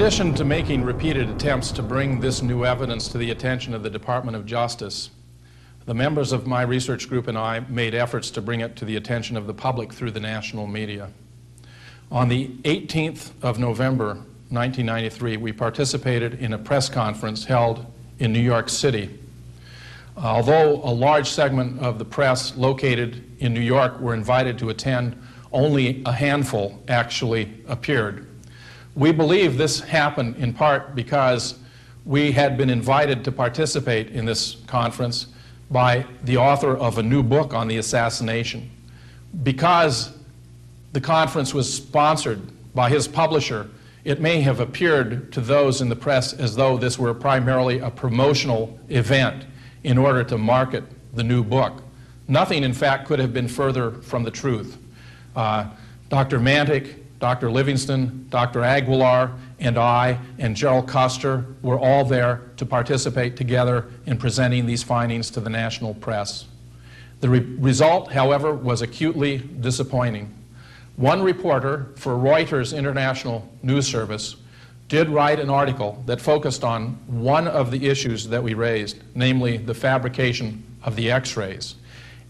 addition to making repeated attempts to bring this new evidence to the attention of the Department of Justice, the members of my research group and I made efforts to bring it to the attention of the public through the national media. On the 18th of November, 1993, we participated in a press conference held in New York City. Although a large segment of the press located in New York were invited to attend, only a handful actually appeared. We believe this happened in part because we had been invited to participate in this conference by the author of a new book on the assassination. Because the conference was sponsored by his publisher, it may have appeared to those in the press as though this were primarily a promotional event in order to market the new book. Nothing, in fact, could have been further from the truth. Dr. Mantic, Dr. Livingston, Dr. Aguilar, and I, and Gerald Custer were all there to participate together in presenting these findings to the national press. The result, however, was acutely disappointing. One reporter for Reuters International News Service did write an article that focused on one of the issues that we raised, namely the fabrication of the X-rays.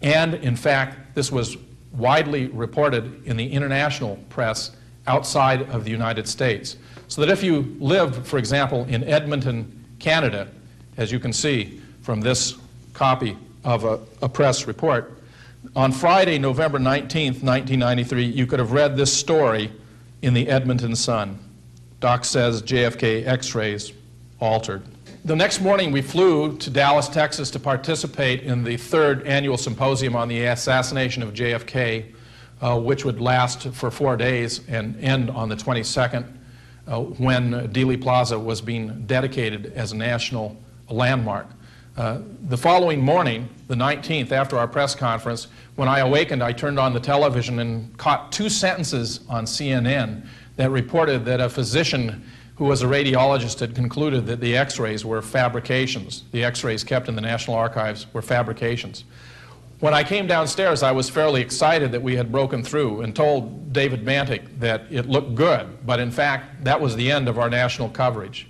And in fact, this was widely reported in the international press outside of the United States. So that if you lived, for example, in Edmonton, Canada, as you can see from this copy of a press report, on Friday, November 19th, 1993, you could have read this story in the Edmonton Sun. Doc says JFK X-rays altered. The next morning, we flew to Dallas, Texas to participate in the third annual symposium on the assassination of JFK, which would last for 4 days and end on the 22nd, when Dealey Plaza was being dedicated as a national landmark. The following morning, the 19th, after our press conference, when I awakened, I turned on the television and caught 2 sentences on CNN that reported that a physician who was a radiologist had concluded that the X-rays were fabrications. The X-rays kept in the National Archives were fabrications. When I came downstairs, I was fairly excited that we had broken through and told David Mantic that it looked good, but in fact, that was the end of our national coverage.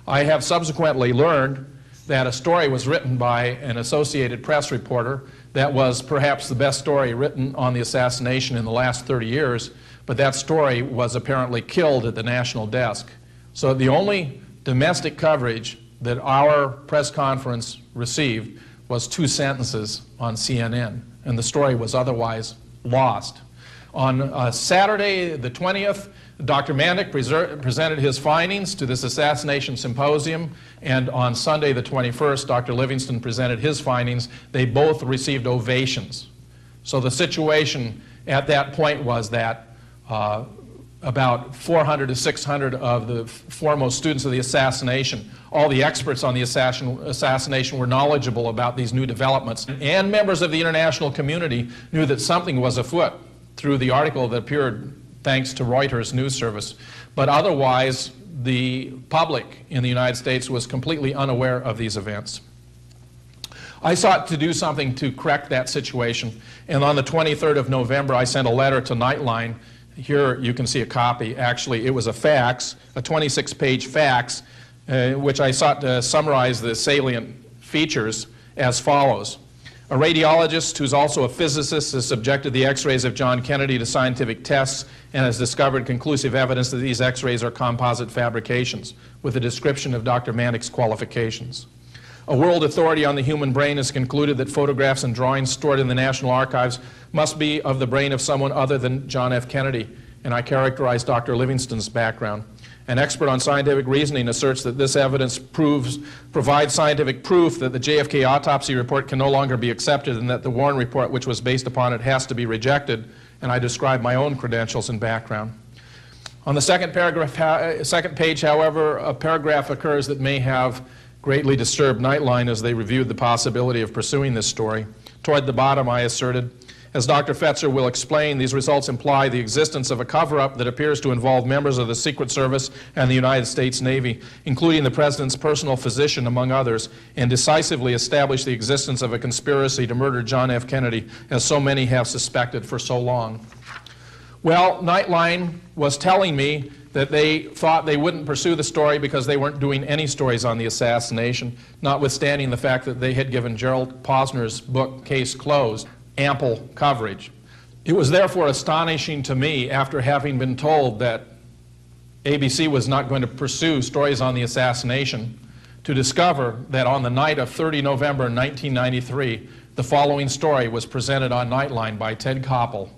I have subsequently learned that a story was written by an Associated Press reporter that was perhaps the best story written on the assassination in the last 30 years, but that story was apparently killed at the national desk. So the only domestic coverage that our press conference received was 2 sentences on CNN, and the story was otherwise lost. On Saturday, the 20th, Dr. Mantic presented his findings to this assassination symposium, and on Sunday, the 21st, Dr. Livingston presented his findings. They both received ovations. So the situation at that point was that about 400 to 600 of the foremost students of the assassination, all the experts on the assassination were knowledgeable about these new developments, and members of the international community knew that something was afoot through the article that appeared thanks to Reuters news service. But otherwise, the public in the United States was completely unaware of these events. I sought to do something to correct that situation, and on the 23rd of November, I sent a letter to Nightline. Here you can see a copy. Actually, it was a fax, a 26-page fax, which I sought to summarize the salient features as follows. A radiologist who's also a physicist has subjected the X-rays of John Kennedy to scientific tests and has discovered conclusive evidence that these X-rays are composite fabrications, with a description of Dr. Mantic's qualifications. A world authority on the human brain has concluded that photographs and drawings stored in the National Archives must be of the brain of someone other than John F. Kennedy, and I characterize Dr. Livingston's background. An expert on scientific reasoning asserts that this evidence provides scientific proof that the JFK autopsy report can no longer be accepted and that the Warren report, which was based upon it, has to be rejected, and I describe my own credentials and background. On the second page, however, a paragraph occurs that may have greatly disturbed Nightline as they reviewed the possibility of pursuing this story. Toward the bottom, I asserted, as Dr. Fetzer will explain, these results imply the existence of a cover-up that appears to involve members of the Secret Service and the United States Navy, including the President's personal physician, among others, and decisively establish the existence of a conspiracy to murder John F. Kennedy, as so many have suspected for so long. Well, Nightline was telling me that they thought they wouldn't pursue the story because they weren't doing any stories on the assassination, notwithstanding the fact that they had given Gerald Posner's book, Case Closed, ample coverage. It was therefore astonishing to me, after having been told that ABC was not going to pursue stories on the assassination, to discover that on the night of 30 November 1993, the following story was presented on Nightline by Ted Koppel.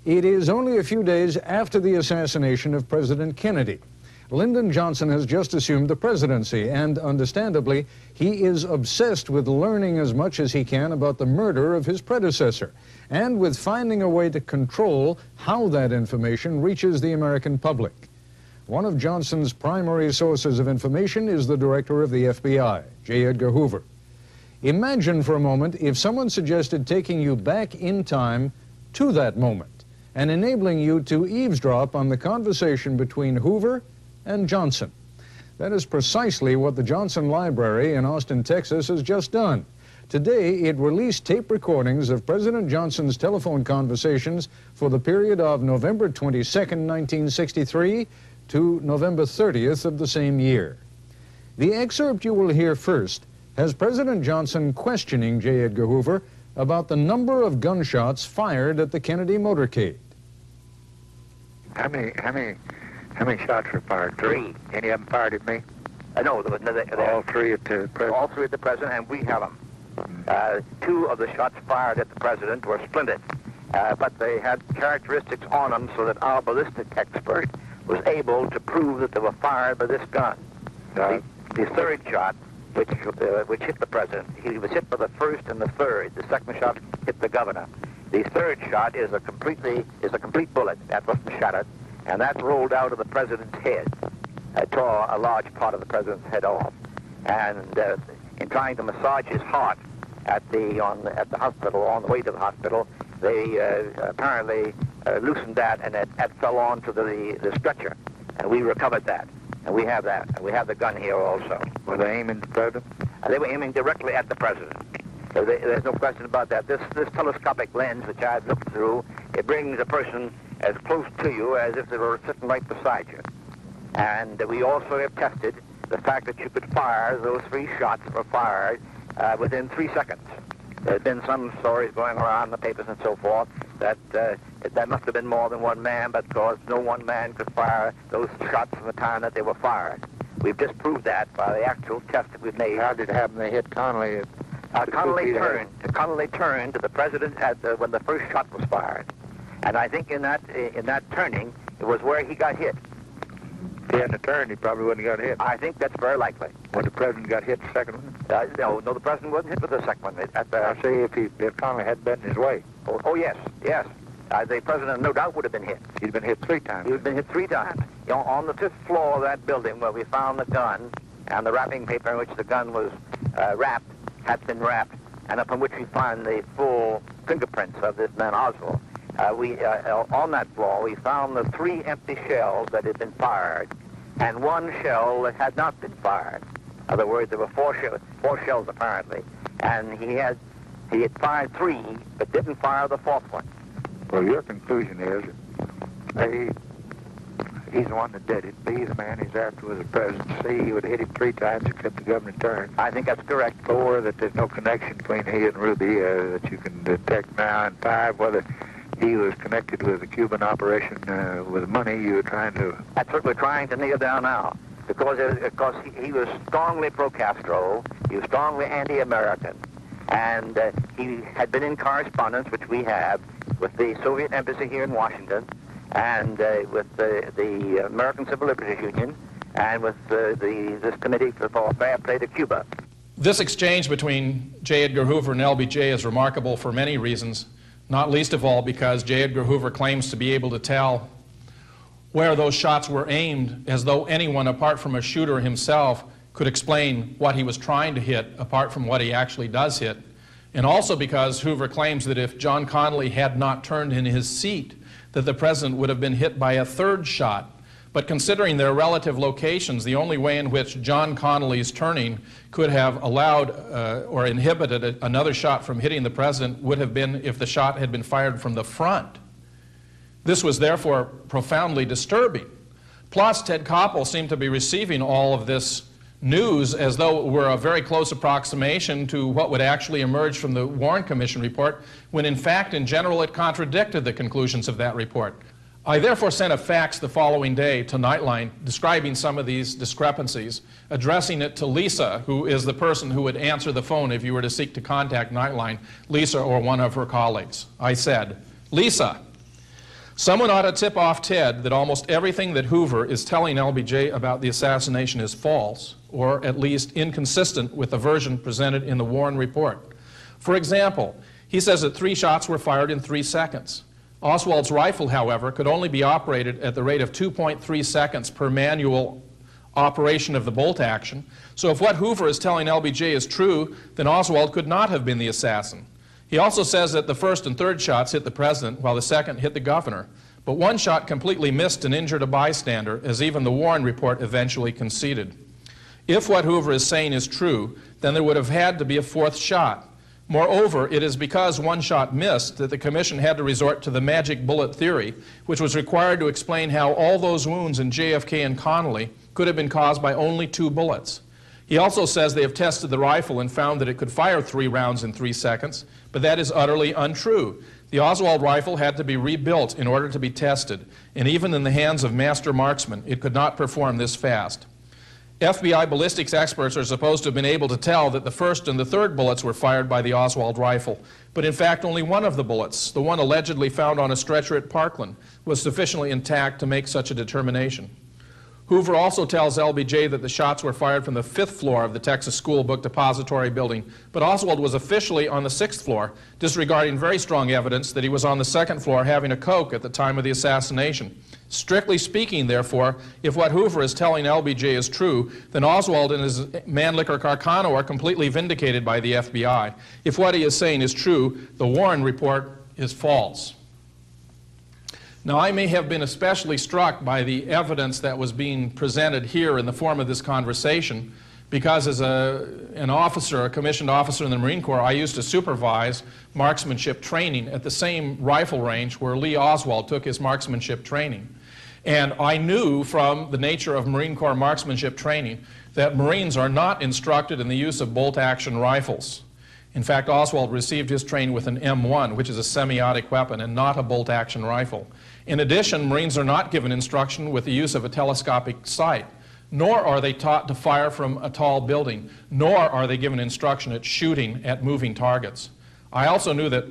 It is only a few days after the assassination of President Kennedy. Lyndon Johnson has just assumed the presidency, and understandably, he is obsessed with learning as much as he can about the murder of his predecessor, and with finding a way to control how that information reaches the American public. One of Johnson's primary sources of information is the director of the FBI, J. Edgar Hoover. Imagine for a moment if someone suggested taking you back in time to that moment and enabling you to eavesdrop on the conversation between Hoover and Johnson. That is precisely what the Johnson Library in Austin, Texas has just done. Today, it released tape recordings of President Johnson's telephone conversations for the period of November 22nd, 1963 to November 30th of the same year. The excerpt you will hear first has President Johnson questioning J. Edgar Hoover about the number of gunshots fired at the Kennedy motorcade. How many shots were fired? Three. Any of them fired at me? No, there was all three at the president? All three at the president, and we have them. Two of the shots fired at the president were splintered, but they had characteristics on them so that our ballistic expert was able to prove that they were fired by this gun. The third shot, which hit the president, he was hit by the first and the third. The second shot hit the governor. The third shot is a complete bullet. That wasn't shattered, and that rolled out of the president's head, tore a large part of the president's head off. And in trying to massage his heart at the hospital, on the way to the hospital, they apparently loosened that, and that fell onto the stretcher, and we recovered that, and we have that, and we have the gun here also. Were they aiming at the president? They were aiming directly at the president. So there's no question about that. This telescopic lens, which I've looked through, it brings a person as close to you as if they were sitting right beside you. And we also have tested the fact that you could fire those three shots that were fired within 3 seconds. There have been some stories going around in the papers and so forth that that must have been more than one man, because no one man could fire those shots from the time that they were fired. We've disproved that by the actual test that we've made. How did it happen? They hit Connolly. Connolly turned to the president when the first shot was fired, and I think in that turning it was where he got hit. If he hadn't turned, he probably wouldn't have got hit. I think that's very likely. When the president got hit the second one? No, the president wasn't hit with the second one. I say if Connolly had been in his way. Oh yes. The president no doubt would have been hit. He'd been hit 3 times. He'd been hit 3 times. You know, on the 5th floor of that building where we found the gun, and the wrapping paper in which the gun was wrapped had been wrapped, and upon which we find the full fingerprints of this man Oswald. On that floor, we found the 3 empty shells that had been fired, and 1 shell that had not been fired. In other words, there were 4 shells apparently, and he had fired 3, but didn't fire the 4th one. Well, your conclusion is he's the one that did it. B, the man he's after was the president. C, he would have hit him 3 times except the governor turned. I think that's correct. 4, that there's no connection between he and Ruby that you can detect now. And 5, whether he was connected with the Cuban operation with money you were trying to... That's what we're trying to nail down now. Because he was strongly pro-Castro, he was strongly anti-American, and he had been in correspondence, which we have, with the Soviet embassy here in Washington, and with the American Civil Liberties Union, and with this committee for fair play to Cuba. This exchange between J. Edgar Hoover and LBJ is remarkable for many reasons, not least of all because J. Edgar Hoover claims to be able to tell where those shots were aimed, as though anyone apart from a shooter himself could explain what he was trying to hit apart from what he actually does hit. And also because Hoover claims that if John Connally had not turned in his seat, that the president would have been hit by a 3rd shot. But considering their relative locations, the only way in which John Connally's turning could have allowed or inhibited another shot from hitting the president would have been if the shot had been fired from the front. This was therefore profoundly disturbing. Plus, Ted Koppel seemed to be receiving all of this news as though it were a very close approximation to what would actually emerge from the Warren Commission report, when in fact, in general, it contradicted the conclusions of that report. I therefore sent a fax the following day to Nightline describing some of these discrepancies, addressing it to Lisa, who is the person who would answer the phone if you were to seek to contact Nightline, Lisa or one of her colleagues. I said, "Lisa, someone ought to tip off Ted that almost everything that Hoover is telling LBJ about the assassination is false, or at least inconsistent with the version presented in the Warren report. For example, he says that 3 shots were fired in 3 seconds. Oswald's rifle, however, could only be operated at the rate of 2.3 seconds per manual operation of the bolt action. So if what Hoover is telling LBJ is true, then Oswald could not have been the assassin. He also says that the first and third shots hit the president, while the second hit the governor. But one shot completely missed and injured a bystander, as even the Warren report eventually conceded. If what Hoover is saying is true, then there would have had to be a 4th shot. Moreover, it is because one shot missed that the Commission had to resort to the magic bullet theory, which was required to explain how all those wounds in JFK and Connally could have been caused by only 2 bullets. He also says they have tested the rifle and found that it could fire 3 rounds in 3 seconds, but that is utterly untrue. The Oswald rifle had to be rebuilt in order to be tested, and even in the hands of master marksmen, it could not perform this fast. FBI ballistics experts are supposed to have been able to tell that the first and the third bullets were fired by the Oswald rifle, but in fact only one of the bullets, the one allegedly found on a stretcher at Parkland, was sufficiently intact to make such a determination. Hoover also tells LBJ that the shots were fired from the 5th floor of the Texas School Book Depository building, but Oswald was officially on the 6th floor, disregarding very strong evidence that he was on the 2nd floor having a Coke at the time of the assassination. Strictly speaking, therefore, if what Hoover is telling LBJ is true, then Oswald and his Mannlicher Carcano are completely vindicated by the FBI. If what he is saying is true, the Warren report is false. Now, I may have been especially struck by the evidence that was being presented here in the form of this conversation, because as an officer, a commissioned officer in the Marine Corps, I used to supervise marksmanship training at the same rifle range where Lee Oswald took his marksmanship training. And I knew from the nature of Marine Corps marksmanship training that Marines are not instructed in the use of bolt-action rifles. In fact, Oswald received his training with an M1, which is a semiotic weapon, and not a bolt-action rifle. In addition, Marines are not given instruction with the use of a telescopic sight, nor are they taught to fire from a tall building, nor are they given instruction at shooting at moving targets. I also knew that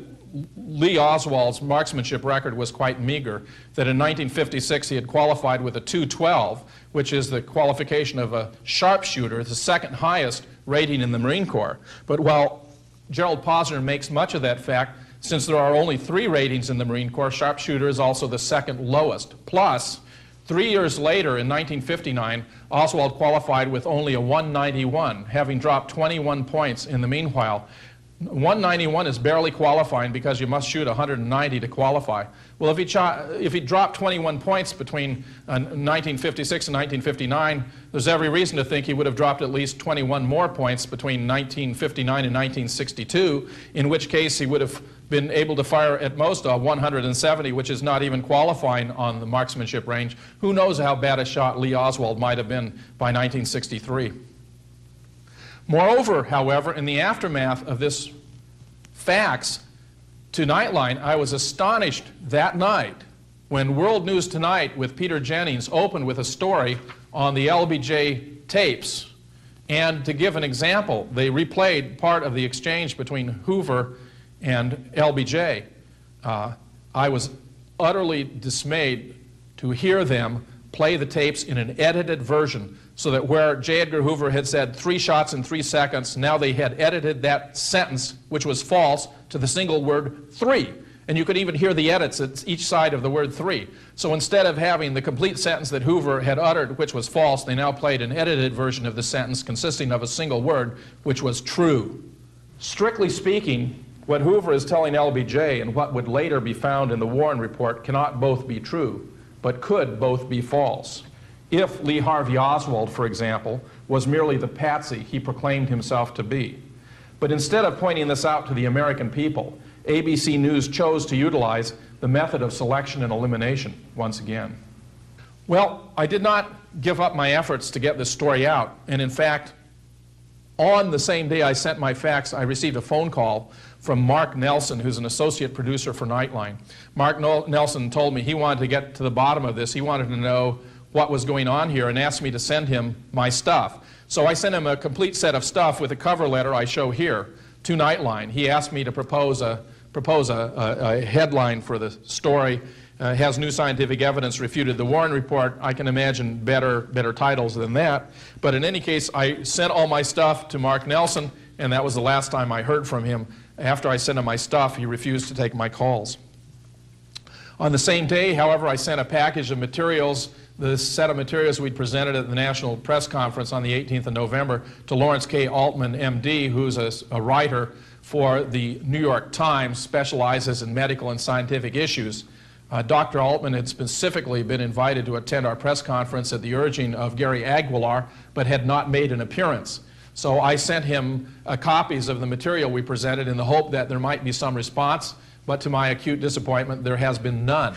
Lee Oswald's marksmanship record was quite meager, that in 1956 he had qualified with a 212, which is the qualification of a sharpshooter, the 2nd highest rating in the Marine Corps. But while Gerald Posner makes much of that fact, since there are only 3 ratings in the Marine Corps, sharpshooter is also the 2nd lowest. Plus, 3 years later, in 1959, Oswald qualified with only a 191, having dropped 21 points in the meanwhile. 191 is barely qualifying because you must shoot 190 to qualify. Well, if he dropped 21 points between 1956 and 1959, there's every reason to think he would have dropped at least 21 more points between 1959 and 1962, in which case he would have been able to fire at most a 170, which is not even qualifying on the marksmanship range. Who knows how bad a shot Lee Oswald might have been by 1963. Moreover, however, in the aftermath of this fax to Nightline, I was astonished that night when World News Tonight with Peter Jennings opened with a story on the LBJ tapes. And to give an example, they replayed part of the exchange between Hoover and LBJ. I was utterly dismayed to hear them play the tapes in an edited version, so that where J. Edgar Hoover had said 3 shots in 3 seconds, now they had edited that sentence, which was false, to the single word 3. And you could even hear the edits at each side of the word 3. So instead of having the complete sentence that Hoover had uttered, which was false, they now played an edited version of the sentence consisting of a single word, which was true. Strictly speaking, what Hoover is telling LBJ and what would later be found in the Warren report cannot both be true, but could both be false. If Lee Harvey Oswald, for example, was merely the patsy he proclaimed himself to be. But instead of pointing this out to the American people, ABC News chose to utilize the method of selection and elimination once again. Well, I did not give up my efforts to get this story out. And in fact, on the same day I sent my fax, I received a phone call from Mark Nelson, who's an associate producer for Nightline. Mark Nelson told me he wanted to get to the bottom of this. He wanted to know what was going on here and asked me to send him my stuff. So I sent him a complete set of stuff with a cover letter I show here to Nightline. He asked me to propose a headline for the story. Has new scientific evidence refuted the Warren Report. I can imagine better titles than that. But in any case, I sent all my stuff to Mark Nelson, and that was the last time I heard from him. After I sent him my stuff, he refused to take my calls. On the same day, however, I sent a package of materials, the set of materials we'd presented at the National Press Conference on the 18th of November, to Lawrence K. Altman, MD, who's a writer for the New York Times, specializes in medical and scientific issues. Dr. Altman had specifically been invited to attend our press conference at the urging of Gary Aguilar, but had not made an appearance. So I sent him copies of the material we presented in the hope that there might be some response, but to my acute disappointment, there has been none.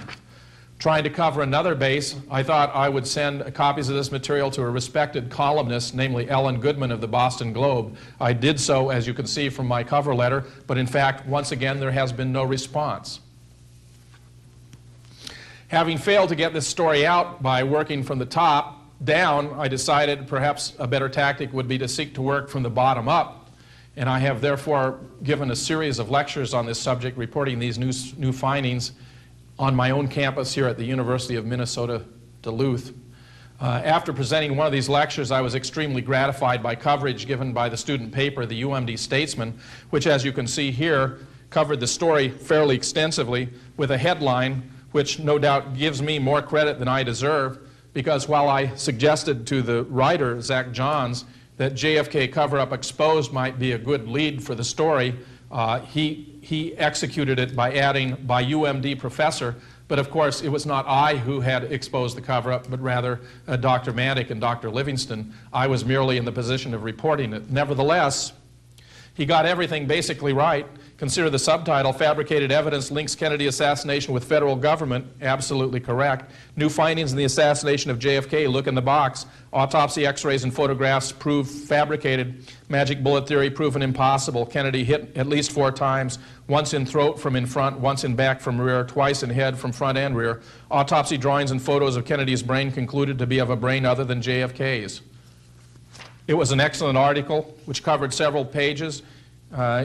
Trying to cover another base, I thought I would send copies of this material to a respected columnist, namely Ellen Goodman of the Boston Globe. I did so, as you can see from my cover letter, but in fact, once again, there has been no response. Having failed to get this story out by working from the top down, I decided perhaps a better tactic would be to seek to work from the bottom up. And I have therefore given a series of lectures on this subject, reporting these new findings on my own campus here at the University of Minnesota, Duluth. After presenting one of these lectures, I was extremely gratified by coverage given by the student paper, the UMD Statesman, which, as you can see here, covered the story fairly extensively with a headline which no doubt gives me more credit than I deserve, because while I suggested to the writer, Zach Johns, that JFK cover-up exposed might be a good lead for the story, he executed it by adding by UMD professor, but of course it was not I who had exposed the cover-up, but rather Dr. Mantic and Dr. Livingston. I was merely in the position of reporting it. Nevertheless, he got everything basically right. Consider the subtitle, Fabricated Evidence Links Kennedy Assassination with Federal Government. Absolutely correct. New findings in the assassination of JFK. Look in the box. Autopsy, x-rays, and photographs prove fabricated. Magic bullet theory proven impossible. Kennedy hit at least 4 times, once in throat from in front, once in back from rear, twice in head from front and rear. Autopsy drawings and photos of Kennedy's brain concluded to be of a brain other than JFK's. It was an excellent article which covered several pages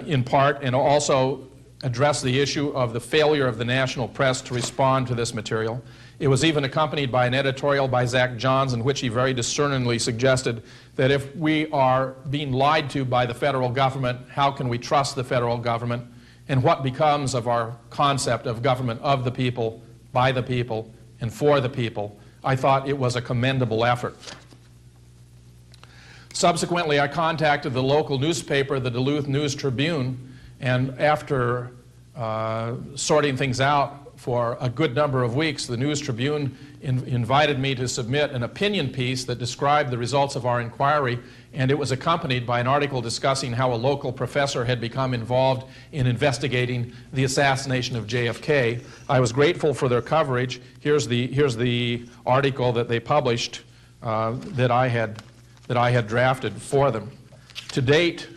in part, and also addressed the issue of the failure of the national press to respond to this material. It was even accompanied by an editorial by Zach Johns in which he very discerningly suggested that if we are being lied to by the federal government, how can we trust the federal government, and what becomes of our concept of government of the people, by the people, and for the people. I thought it was a commendable effort. Subsequently, I contacted the local newspaper, the Duluth News Tribune, and after sorting things out for a good number of weeks, the News Tribune invited me to submit an opinion piece that described the results of our inquiry, and it was accompanied by an article discussing how a local professor had become involved in investigating the assassination of JFK. I was grateful for their coverage. Here's the article that they published that I had drafted for them. To date,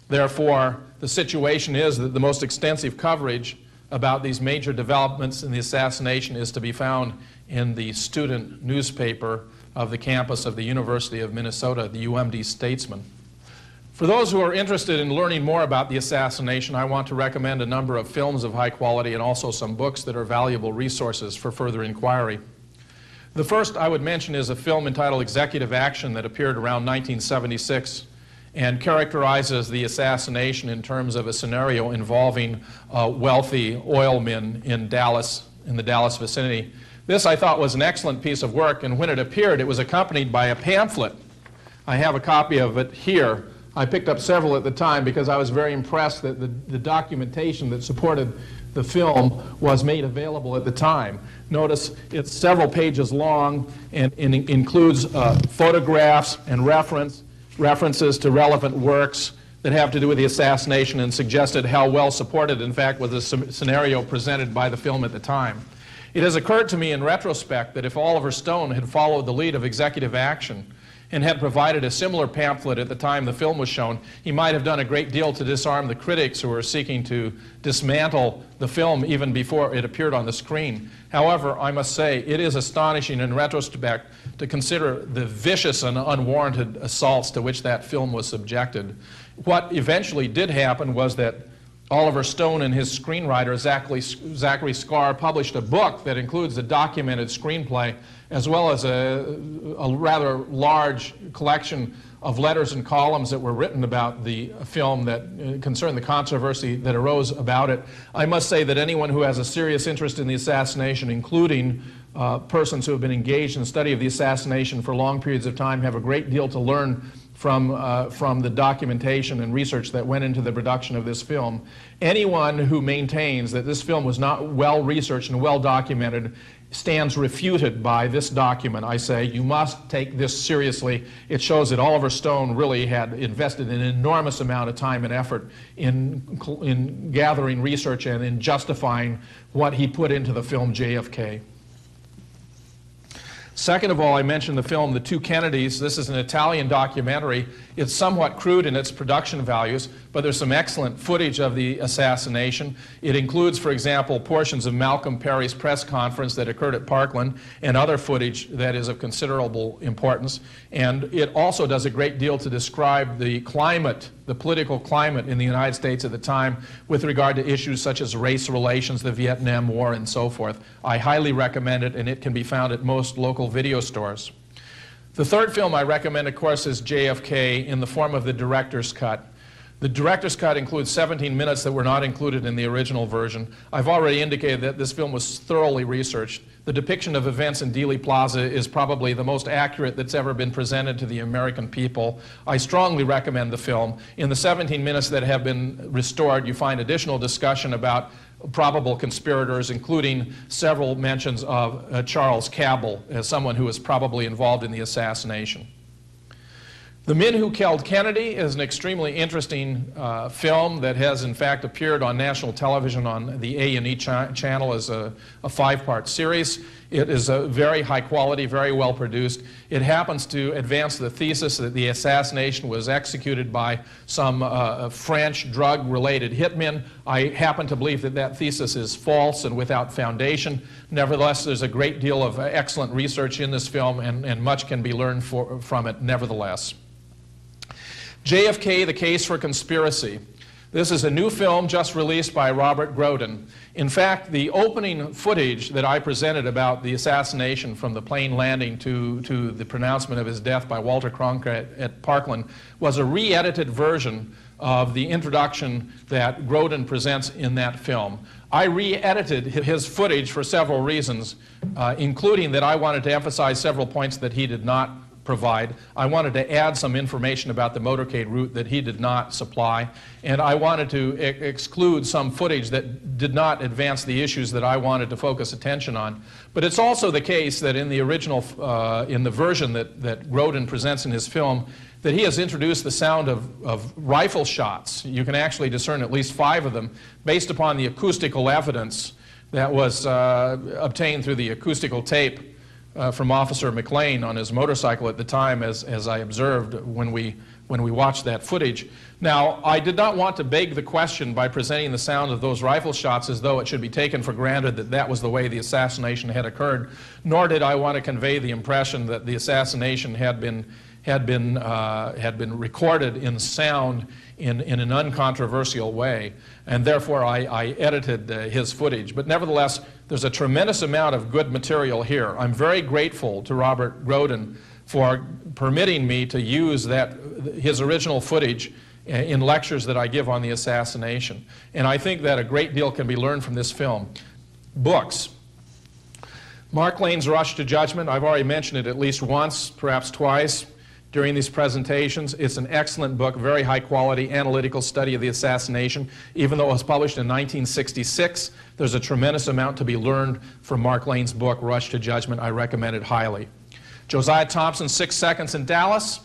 therefore, the situation is that the most extensive coverage about these major developments in the assassination is to be found in the student newspaper of the campus of the University of Minnesota, the UMD Statesman. For those who are interested in learning more about the assassination, I want to recommend a number of films of high quality and also some books that are valuable resources for further inquiry. The first I would mention is a film entitled Executive Action that appeared around 1976 and characterizes the assassination in terms of a scenario involving wealthy oil men in Dallas, in the Dallas vicinity. This, I thought, was an excellent piece of work, and when it appeared, it was accompanied by a pamphlet. I have a copy of it here. I picked up several at the time because I was very impressed that the documentation that supported the film was made available at the time. Notice it's several pages long and includes photographs and references to relevant works that have to do with the assassination, and suggested how well supported, in fact, was the scenario presented by the film at the time. It has occurred to me in retrospect that if Oliver Stone had followed the lead of executive action and had provided a similar pamphlet at the time the film was shown, he might have done a great deal to disarm the critics who were seeking to dismantle the film even before it appeared on the screen. However, I must say, it is astonishing in retrospect to consider the vicious and unwarranted assaults to which that film was subjected. What eventually did happen was that Oliver Stone and his screenwriter, Zachary Scar, published a book that includes a documented screenplay as well as a rather large collection of letters and columns that were written about the film that concerned the controversy that arose about it. I must say that anyone who has a serious interest in the assassination, including persons who have been engaged in the study of the assassination for long periods of time, have a great deal to learn from the documentation and research that went into the production of this film. Anyone who maintains that this film was not well researched and well documented stands refuted by this document. I say you must take this seriously. It shows that Oliver Stone really had invested an enormous amount of time and effort in gathering research and in justifying what he put into the film JFK. Second of all, I mentioned the film The Two Kennedys. This is an Italian documentary. It's somewhat crude in its production values, but there's some excellent footage of the assassination. It includes, for example, portions of Malcolm Perry's press conference that occurred at Parkland and other footage that is of considerable importance. And it also does a great deal to describe the climate, the political climate in the United States at the time with regard to issues such as race relations, the Vietnam War, and so forth. I highly recommend it, and it can be found at most local video stores. The third film I recommend, of course, is JFK in the form of the director's cut. The director's cut includes 17 minutes that were not included in the original version. I've already indicated that this film was thoroughly researched. The depiction of events in Dealey Plaza is probably the most accurate that's ever been presented to the American people. I strongly recommend the film. In the 17 minutes that have been restored, you find additional discussion about probable conspirators, including several mentions of Charles Cabell as someone who was probably involved in the assassination. The Men Who Killed Kennedy is an extremely interesting film that has in fact appeared on national television on the A&E channel as a 5-part series. It is a very high quality, very well produced. It happens to advance the thesis that the assassination was executed by some French drug-related hitmen. I happen to believe that that thesis is false and without foundation. Nevertheless, there's a great deal of excellent research in this film, and much can be learned from it nevertheless. JFK, The Case for Conspiracy. This is a new film just released by Robert Groden. In fact, the opening footage that I presented about the assassination from the plane landing to the pronouncement of his death by Walter Cronkite at Parkland was a re-edited version of the introduction that Groden presents in that film. I re-edited his footage for several reasons, including that I wanted to emphasize several points that he did not provide. I wanted to add some information about the motorcade route that he did not supply, and I wanted to exclude some footage that did not advance the issues that I wanted to focus attention on. But it's also the case that in the original, in the version that Groden presents in his film, that he has introduced the sound of rifle shots. You can actually discern at least 5 of them based upon the acoustical evidence that was obtained through the acoustical tape from Officer McLean on his motorcycle at the time, as I observed when we watched that footage. Now, I did not want to beg the question by presenting the sound of those rifle shots as though it should be taken for granted that that was the way the assassination had occurred, nor did I want to convey the impression that the assassination had been recorded in sound in an uncontroversial way, and therefore I edited his footage. But nevertheless, there's a tremendous amount of good material here. I'm very grateful to Robert Groden for permitting me to use his original footage in lectures that I give on the assassination. And I think that a great deal can be learned from this film. Books. Mark Lane's Rush to Judgment, I've already mentioned it at least once, perhaps twice, during these presentations. It's an excellent book, very high quality analytical study of the assassination. Even though it was published in 1966, there's a tremendous amount to be learned from Mark Lane's book, Rush to Judgment. I recommend it highly. Josiah Thompson's 6 Seconds in Dallas.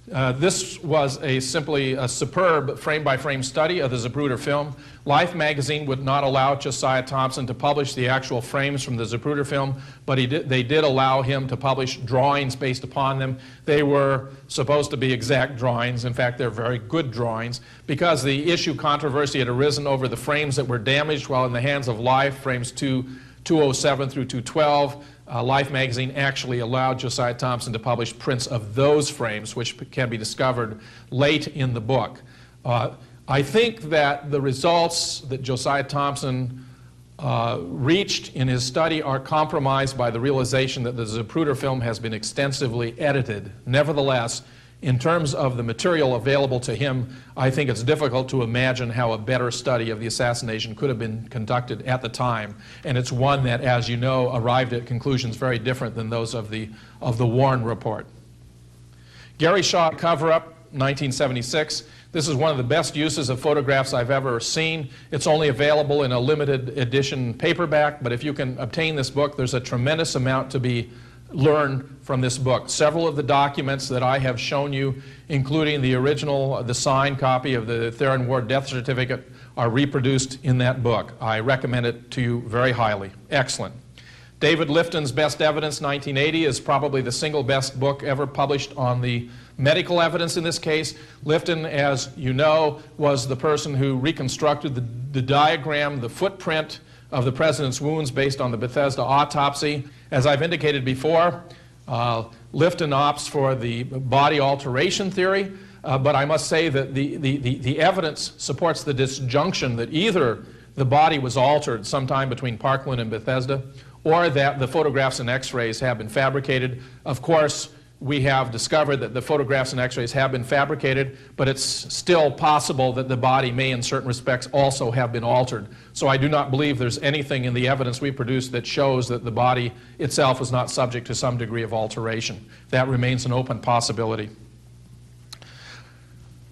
This was simply a superb frame-by-frame study of the Zapruder film. Life magazine would not allow Josiah Thompson to publish the actual frames from the Zapruder film, but they did allow him to publish drawings based upon them. They were supposed to be exact drawings. In fact, they're very good drawings, because the issue controversy had arisen over the frames that were damaged while in the hands of Life, frames 207 through 212. Life magazine actually allowed Josiah Thompson to publish prints of those frames, which can be discovered late in the book. I think that the results that Josiah Thompson reached in his study are compromised by the realization that the Zapruder film has been extensively edited. Nevertheless, in terms of the material available to him, I think it's difficult to imagine how a better study of the assassination could have been conducted at the time. And it's one that, as you know, arrived at conclusions very different than those of the Warren report. Gary Shaw cover-up, 1976. This is one of the best uses of photographs I've ever seen. It's only available in a limited edition paperback, but if you can obtain this book, there's a tremendous amount to be learned from this book. Several of the documents that I have shown you, including the original, the signed copy of the Theron Ward death certificate, are reproduced in that book. I recommend it to you very highly. Excellent. David Lifton's Best Evidence, 1980, is probably the single best book ever published on the medical evidence in this case. Lifton, as you know, was the person who reconstructed the diagram, the footprint of the president's wounds based on the Bethesda autopsy. As I've indicated before, Lifton opts for the body alteration theory, but I must say that the evidence supports the disjunction that either the body was altered sometime between Parkland and Bethesda, or that the photographs and x-rays have been fabricated. Of course, we have discovered that the photographs and x-rays have been fabricated, but it's still possible that the body may in certain respects also have been altered. So I do not believe there's anything in the evidence we produced that shows that the body itself was not subject to some degree of alteration. That remains an open possibility.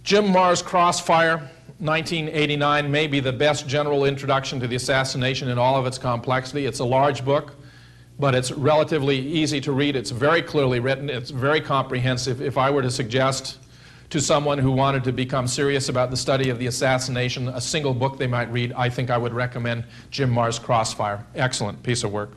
Jim Marr's Crossfire, 1989, may be the best general introduction to the assassination in all of its complexity. It's a large book, but it's relatively easy to read. It's very clearly written. It's very comprehensive. If I were to suggest to someone who wanted to become serious about the study of the assassination a single book they might read, I think I would recommend Jim Marr's Crossfire. Excellent piece of work.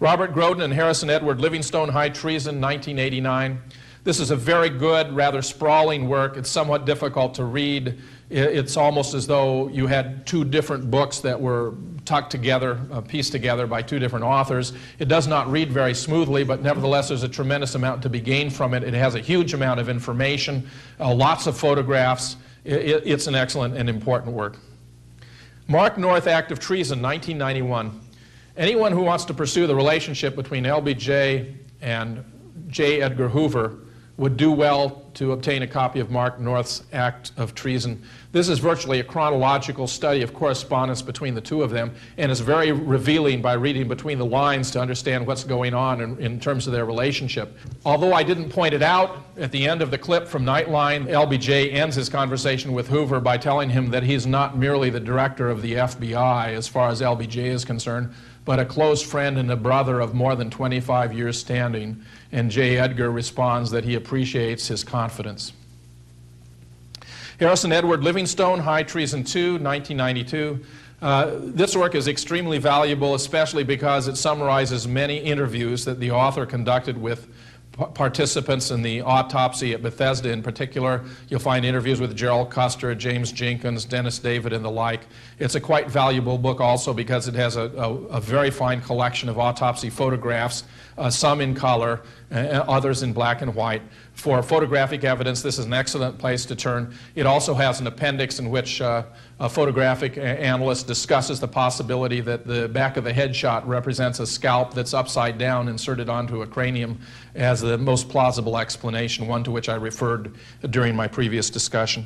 Robert Groden and Harrison Edward Livingstone, High Treason, 1989. This is a very good, rather sprawling work. It's somewhat difficult to read. It's almost as though you had two different books that were tucked together, pieced together by two different authors. It does not read very smoothly, but nevertheless there's a tremendous amount to be gained from it. It has a huge amount of information, lots of photographs. It's an excellent and important work. Mark North, Act of Treason, 1991. Anyone who wants to pursue the relationship between LBJ and J. Edgar Hoover would do well to obtain a copy of Mark North's Act of Treason. This is virtually a chronological study of correspondence between the two of them, and is very revealing by reading between the lines to understand what's going on in terms of their relationship. Although I didn't point it out, at the end of the clip from Nightline, LBJ ends his conversation with Hoover by telling him that he's not merely the director of the FBI as far as LBJ is concerned, but a close friend and a brother of more than 25 years standing. And J. Edgar responds that he appreciates his confidence. Harrison Edward Livingstone, High Treason 2, 1992. This work is extremely valuable, especially because it summarizes many interviews that the author conducted with participants in the autopsy at Bethesda in particular. You'll find interviews with Gerald Custer, James Jenkins, Dennis David, and the like. It's a quite valuable book also because it has a very fine collection of autopsy photographs, some in color, others in black and white. For photographic evidence, this is an excellent place to turn. It also has an appendix in which a photographic analyst discusses the possibility that the back of the headshot represents a scalp that's upside down inserted onto a cranium as the most plausible explanation, one to which I referred during my previous discussion.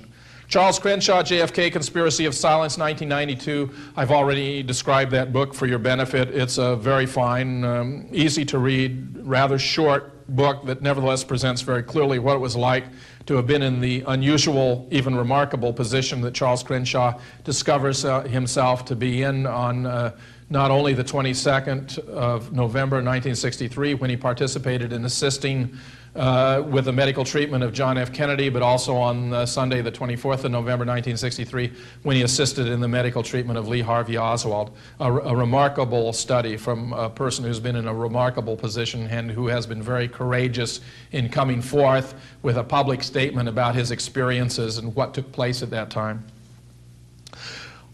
Charles Crenshaw, JFK, Conspiracy of Silence, 1992. I've already described that book for your benefit. It's a very fine, easy to read, rather short book that nevertheless presents very clearly what it was like to have been in the unusual, even remarkable position that Charles Crenshaw discovers himself to be in on not only the 22nd of November 1963 when he participated in assisting with the medical treatment of John F. Kennedy, but also on Sunday the 24th of November 1963 when he assisted in the medical treatment of Lee Harvey Oswald. A remarkable study from a person who's been in a remarkable position and who has been very courageous in coming forth with a public statement about his experiences and what took place at that time.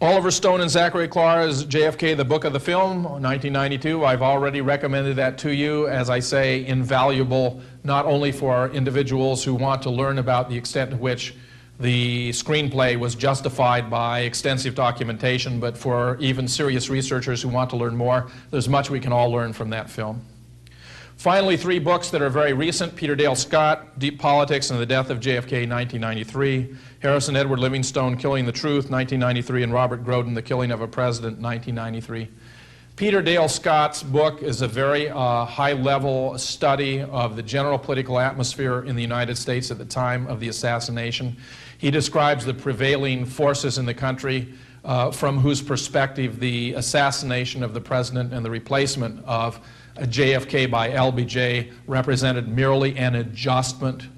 Oliver Stone and Zachary Clark's JFK, the Book of the Film, 1992. I've already recommended that to you. As I say, invaluable not only for individuals who want to learn about the extent to which the screenplay was justified by extensive documentation, but for even serious researchers who want to learn more. There's much we can all learn from that film. Finally, 3 books that are very recent: Peter Dale Scott, Deep Politics and the Death of JFK, 1993, Harrison Edward Livingstone, Killing the Truth, 1993, and Robert Groden, The Killing of a President, 1993. Peter Dale Scott's book is a very high-level study of the general political atmosphere in the United States at the time of the assassination. He describes the prevailing forces in the country from whose perspective the assassination of the president and the replacement of JFK by LBJ represented merely an adjustment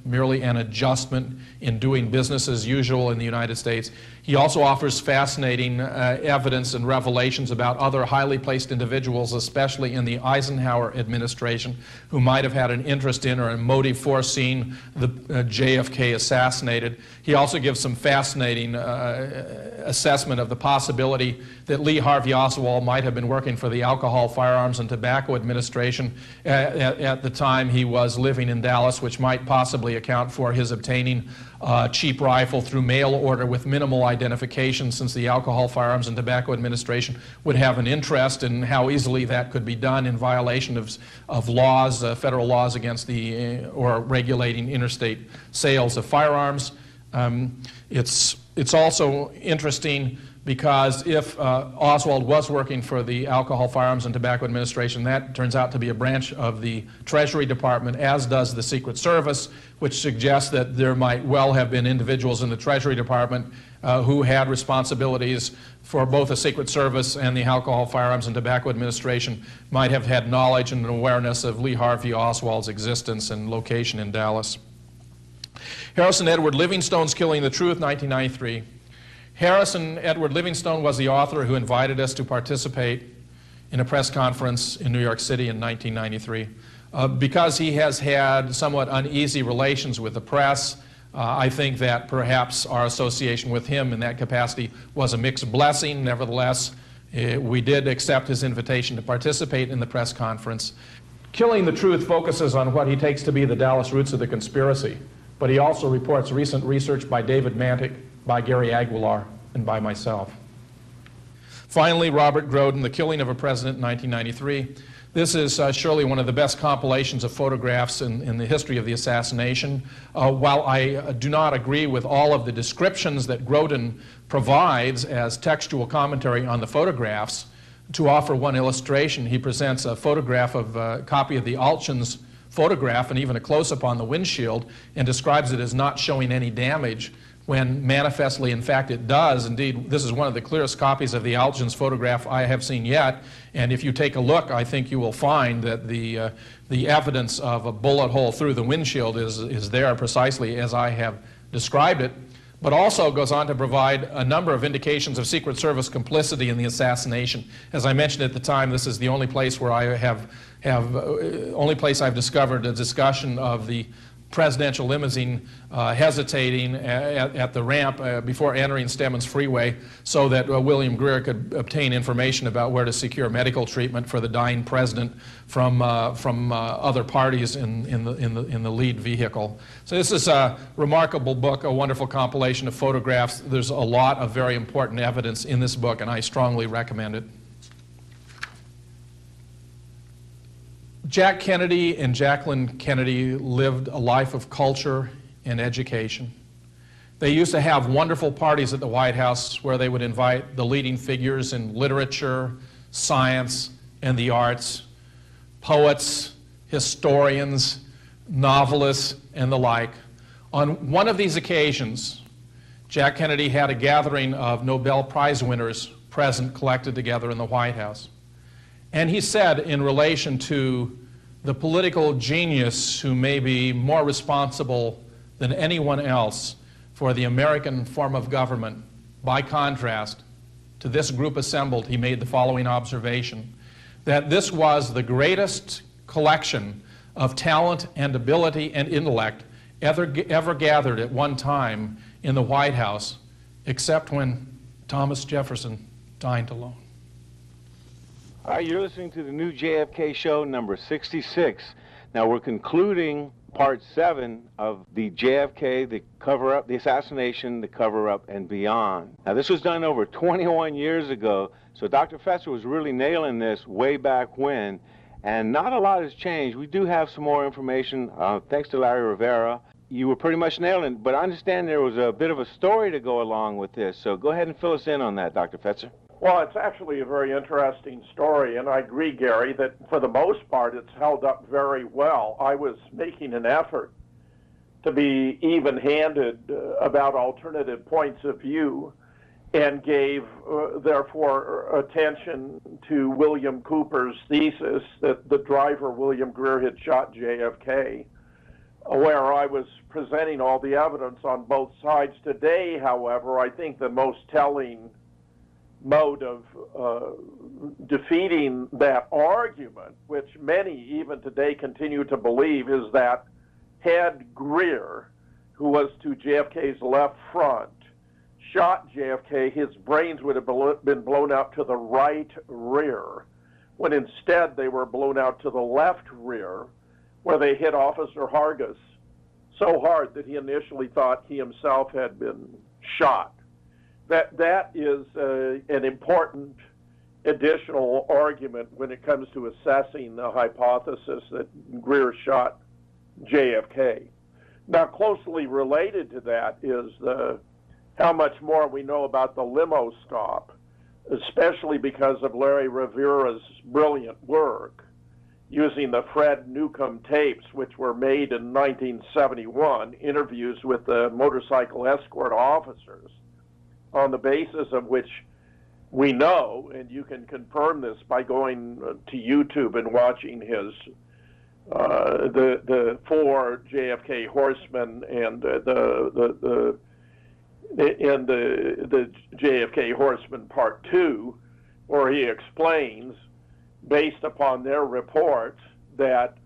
in doing business as usual in the United States. He also offers fascinating evidence and revelations about other highly placed individuals, especially in the Eisenhower administration, who might have had an interest in or a motive for seeing the JFK assassinated. He also gives some fascinating assessment of the possibility that Lee Harvey Oswald might have been working for the Alcohol, Firearms, and Tobacco Administration at the time he was living in Dallas, which might possibly account for his obtaining a cheap rifle through mail order with minimal identification, since the Alcohol, Firearms, and Tobacco Administration would have an interest in how easily that could be done in violation of laws, federal laws against or regulating interstate sales of firearms. It's also interesting because if Oswald was working for the Alcohol, Firearms, and Tobacco Administration, that turns out to be a branch of the Treasury Department, as does the Secret Service, which suggests that there might well have been individuals in the Treasury Department who had responsibilities for both the Secret Service and the Alcohol, Firearms, and Tobacco Administration, might have had knowledge and awareness of Lee Harvey Oswald's existence and location in Dallas. Harrison Edward Livingstone's Killing the Truth, 1993. Harrison Edward Livingstone was the author who invited us to participate in a press conference in New York City in 1993. Because he has had somewhat uneasy relations with the press, I think that perhaps our association with him in that capacity was a mixed blessing. Nevertheless, we did accept his invitation to participate in the press conference. Killing the Truth focuses on what he takes to be the Dallas roots of the conspiracy, but he also reports recent research by David Mantic, by Gary Aguilar, and by myself. Finally, Robert Groden, The Killing of a President, 1993. This is surely one of the best compilations of photographs in the history of the assassination. While I do not agree with all of the descriptions that Groden provides as textual commentary on the photographs, to offer one illustration, he presents a photograph of a copy of the Altschins photograph and even a close-up on the windshield, and describes it as not showing any damage, when manifestly, in fact, it does. Indeed, this is one of the clearest copies of the Altschins photograph I have seen yet, and if you take a look, I think you will find that the evidence of a bullet hole through the windshield is there precisely as I have described it, but also goes on to provide a number of indications of Secret Service complicity in the assassination. As I mentioned at the time, this is the only place where I only place I've discovered a discussion of the presidential limousine hesitating at the ramp before entering Stemmons Freeway, so that William Greer could obtain information about where to secure medical treatment for the dying president from other parties in the lead vehicle. So this is a remarkable book, a wonderful compilation of photographs. There's a lot of very important evidence in this book, and I strongly recommend it. Jack Kennedy and Jacqueline Kennedy lived a life of culture and education. They used to have wonderful parties at the White House where they would invite the leading figures in literature, science, and the arts, poets, historians, novelists, and the like. On one of these occasions, Jack Kennedy had a gathering of Nobel Prize winners present, collected together in the White House. And he said, in relation to the political genius who may be more responsible than anyone else for the American form of government, by contrast, to this group assembled, he made the following observation, that this was the greatest collection of talent and ability and intellect ever gathered at one time in the White House, except when Thomas Jefferson dined alone. All right, you're listening to the new JFK show, number 66. Now, we're concluding part 7 of the JFK, the cover-up, the assassination, the cover-up, and beyond. Now, this was done over 21 years ago, so Dr. Fetzer was really nailing this way back when, and not a lot has changed. We do have some more information, thanks to Larry Rivera. You were pretty much nailing it, but I understand there was a bit of a story to go along with this, so go ahead and fill us in on that, Dr. Fetzer. Well, it's actually a very interesting story, and I agree, Gary, that for the most part it's held up very well. I was making an effort to be even-handed about alternative points of view and gave, therefore, attention to William Cooper's thesis that the driver, William Greer, had shot JFK, where I was presenting all the evidence on both sides. Today, however, I think the most telling mode of defeating that argument, which many even today continue to believe, is that had Greer, who was to JFK's left front, shot JFK, his brains would have been blown out to the right rear, when instead they were blown out to the left rear, where they hit Officer Hargis so hard that he initially thought he himself had been shot. That is an important additional argument when it comes to assessing the hypothesis that Greer shot JFK. Now, closely related to that is how much more we know about the limo stop, especially because of Larry Rivera's brilliant work using the Fred Newcomb tapes, which were made in 1971, interviews with the motorcycle escort officers, on the basis of which we know, and you can confirm this by going to YouTube and watching his the 4 JFK horsemen and the JFK horsemen part 2, where he explains, based upon their reports, that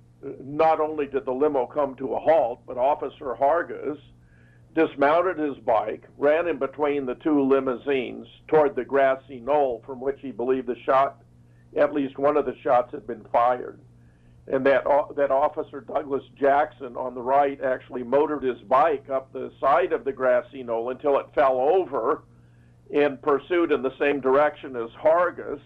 not only did the limo come to a halt, but Officer Hargis dismounted his bike, ran in between the 2 limousines toward the grassy knoll from which he believed the shot, at least one of the shots, had been fired. And that Officer Douglas Jackson on the right actually motored his bike up the side of the grassy knoll until it fell over and pursued in the same direction as Hargis.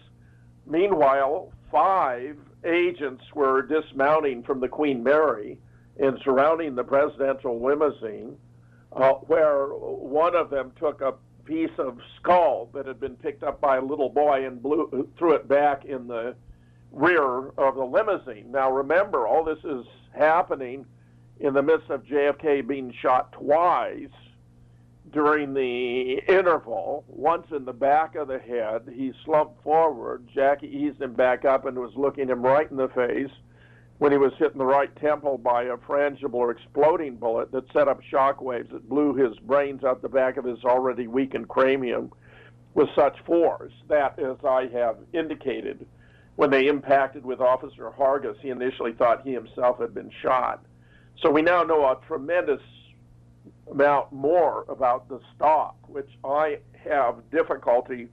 Meanwhile, 5 agents were dismounting from the Queen Mary and surrounding the presidential limousine, where one of them took a piece of skull that had been picked up by a little boy and threw it back in the rear of the limousine. Now remember, all this is happening in the midst of JFK being shot twice during the interval. Once in the back of the head, he slumped forward. Jackie eased him back up and was looking him right in the face when he was hit in the right temple by a frangible or exploding bullet that set up shock waves that blew his brains out the back of his already weakened cranium with such force that, as I have indicated, when they impacted with Officer Hargis, he initially thought he himself had been shot. So we now know a tremendous amount more about the stop, which I have difficulty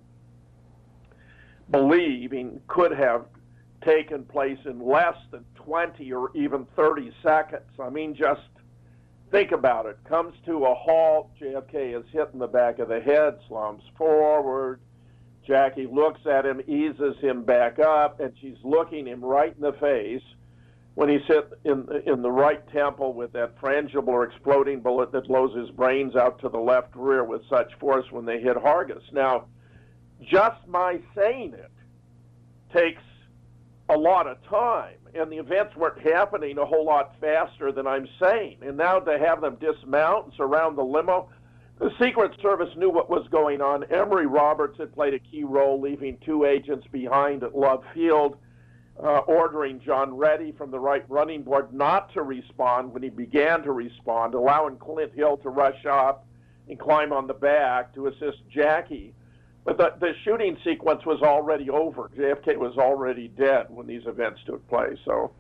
believing could have taken place in less than 20 or even 30 seconds. I mean, just think about it. Comes to a halt, JFK is hit in the back of the head, slumps forward. Jackie looks at him, eases him back up, and she's looking him right in the face when he's hit in the right temple with that frangible or exploding bullet that blows his brains out to the left rear with such force when they hit Hargis. Now, just my saying it takes a lot of time, and the events weren't happening a whole lot faster than I'm saying. And now to have them dismount and surround the limo, the Secret Service knew what was going on. Emory Roberts had played a key role, leaving 2 agents behind at Love Field. ordering John Reddy from the right running board not to respond when he began to respond, allowing Clint Hill to rush up and climb on the back to assist Jackie. But the shooting sequence was already over. JFK was already dead when these events took place. So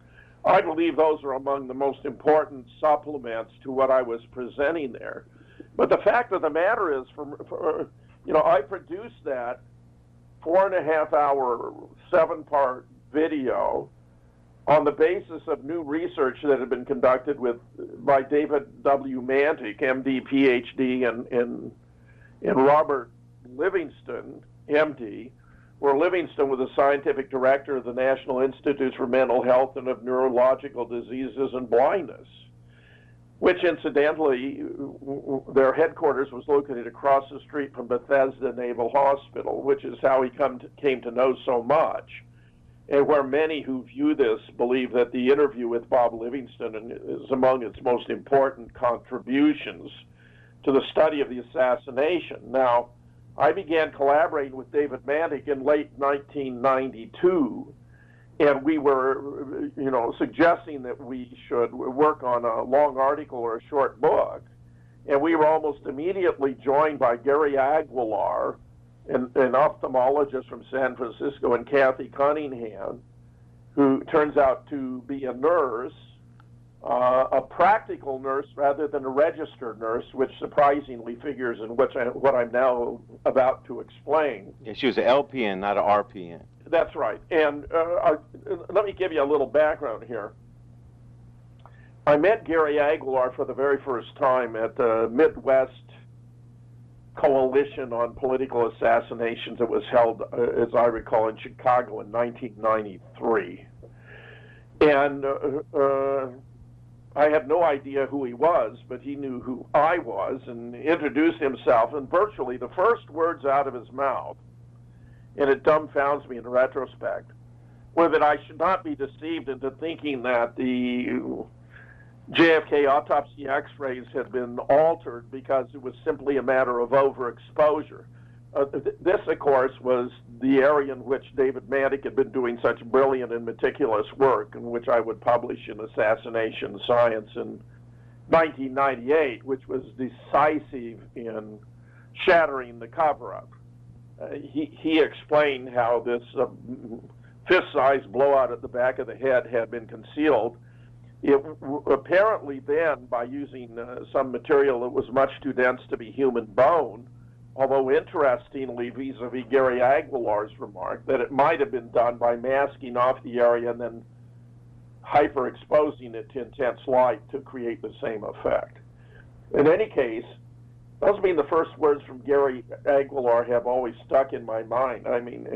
I believe those are among the most important supplements to what I was presenting there. But the fact of the matter is, I produced that 4.5-hour, 7-part video on the basis of new research that had been conducted by David W. Mantic, MD, PhD, and Robert Livingston, MD, where Livingston was the scientific director of the National Institutes for Mental Health and of Neurological Diseases and Blindness, which incidentally, their headquarters was located across the street from Bethesda Naval Hospital, which is how he came to know so much, and where many who view this believe that the interview with Bob Livingston is among its most important contributions to the study of the assassination. Now, I began collaborating with David Mantic in late 1992, and we were, suggesting that we should work on a long article or a short book. And we were almost immediately joined by Gary Aguilar, an ophthalmologist from San Francisco, and Kathy Cunningham, who turns out to be a nurse, a practical nurse rather than a registered nurse, which surprisingly figures in what I'm now about to explain. Yeah, she was an LPN, not an RPN. That's right. And let me give you a little background here. I met Gary Aguilar for the very first time at the Midwest Coalition on Political Assassinations that was held, as I recall, in Chicago in 1993. And I had no idea who he was, but he knew who I was and introduced himself. And virtually the first words out of his mouth, and it dumbfounds me in retrospect, were that I should not be deceived into thinking that the JFK autopsy x-rays had been altered because it was simply a matter of overexposure. This, of course, was the area in which David Mantic had been doing such brilliant and meticulous work, in which I would publish in Assassination Science in 1998, which was decisive in shattering the cover-up. He explained how this fist-sized blowout at the back of the head had been concealed. It apparently then, by using some material that was much too dense to be human bone, although interestingly, vis-a-vis Gary Aguilar's remark, that it might have been done by masking off the area and then hyper-exposing it to intense light to create the same effect. In any case, those being the first words from Gary Aguilar have always stuck in my mind. I mean,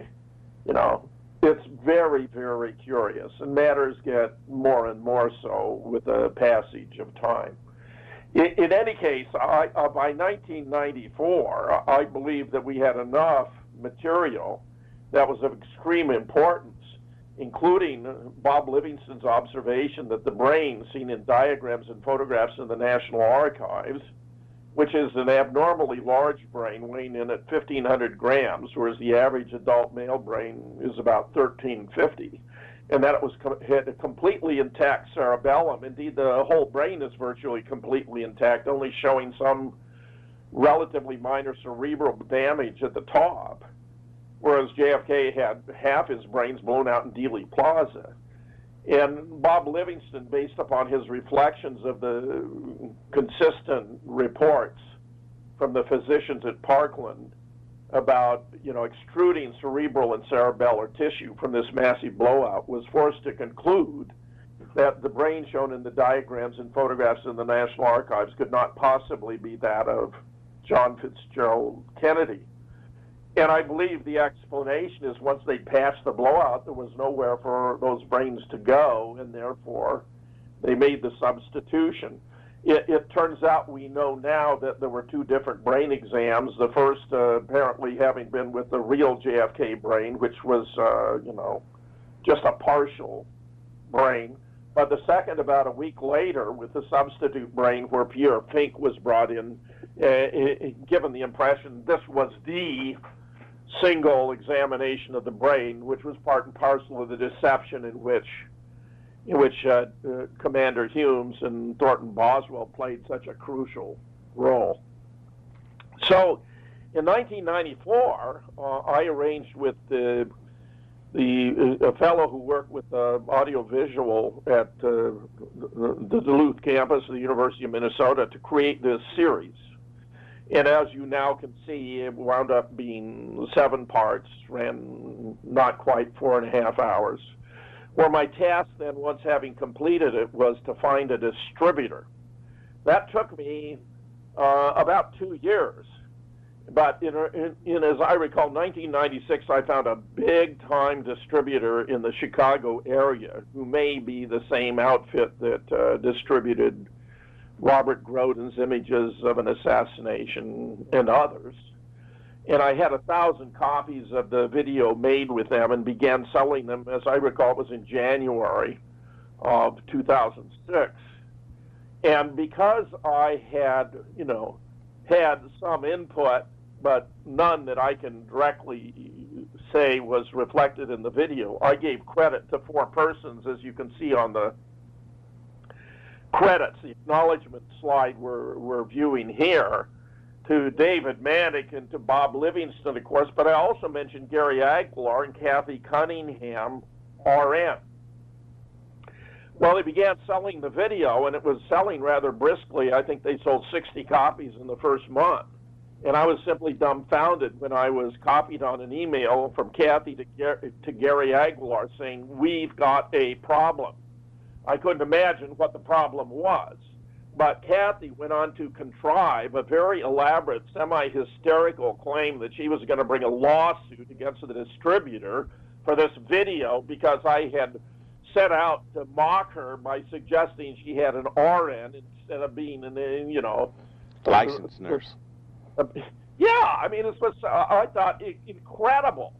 it's very, very curious, and matters get more and more so with the passage of time. In any case, by 1994, I believe that we had enough material that was of extreme importance, including Bob Livingston's observation that the brain seen in diagrams and photographs in the National Archives, which is an abnormally large brain weighing in at 1,500 grams, whereas the average adult male brain is about 1,350, and that it had a completely intact cerebellum. Indeed, the whole brain is virtually completely intact, only showing some relatively minor cerebral damage at the top, whereas JFK had half his brains blown out in Dealey Plaza. And Bob Livingston, based upon his reflections of the consistent reports from the physicians at Parkland about, extruding cerebral and cerebellar tissue from this massive blowout, was forced to conclude that the brain shown in the diagrams and photographs in the National Archives could not possibly be that of John Fitzgerald Kennedy. And I believe the explanation is once they patched the blowout, there was nowhere for those brains to go, and therefore they made the substitution. It turns out we know now that there were two different brain exams, the first apparently having been with the real JFK brain, which was, just a partial brain, but the second about a week later with the substitute brain where Pierre Fink was brought in, given the impression this was the single examination of the brain, which was part and parcel of the deception in which Commander Humes and Thornton Boswell played such a crucial role. So in 1994, I arranged with a fellow who worked with audiovisual at the Duluth campus of the University of Minnesota to create this series. And as you now can see, it wound up being 7 parts, ran not quite 4.5 hours, where my task then, once having completed it, was to find a distributor. That took me about 2 years. But in, as I recall, 1996, I found a big-time distributor in the Chicago area who may be the same outfit that distributed Robert Grodin's images of an assassination and others. And I had 1,000 copies of the video made with them and began selling them, as I recall, it was in January of 2006. And because I had, had some input, but none that I can directly say was reflected in the video, I gave credit to 4 persons, as you can see on the credits, the acknowledgement slide we're viewing here, to David Manick and to Bob Livingston, of course, but I also mentioned Gary Aguilar and Kathy Cunningham, RN. Well, they began selling the video, and it was selling rather briskly. I think they sold 60 copies in the first month. And I was simply dumbfounded when I was copied on an email from Kathy to Gary Aguilar saying, "We've got a problem." I couldn't imagine what the problem was. But Kathy went on to contrive a very elaborate, semi-hysterical claim that she was going to bring a lawsuit against the distributor for this video because I had set out to mock her by suggesting she had an RN instead of being an, licensed nurse. Yeah, I mean, this was, I thought, incredible.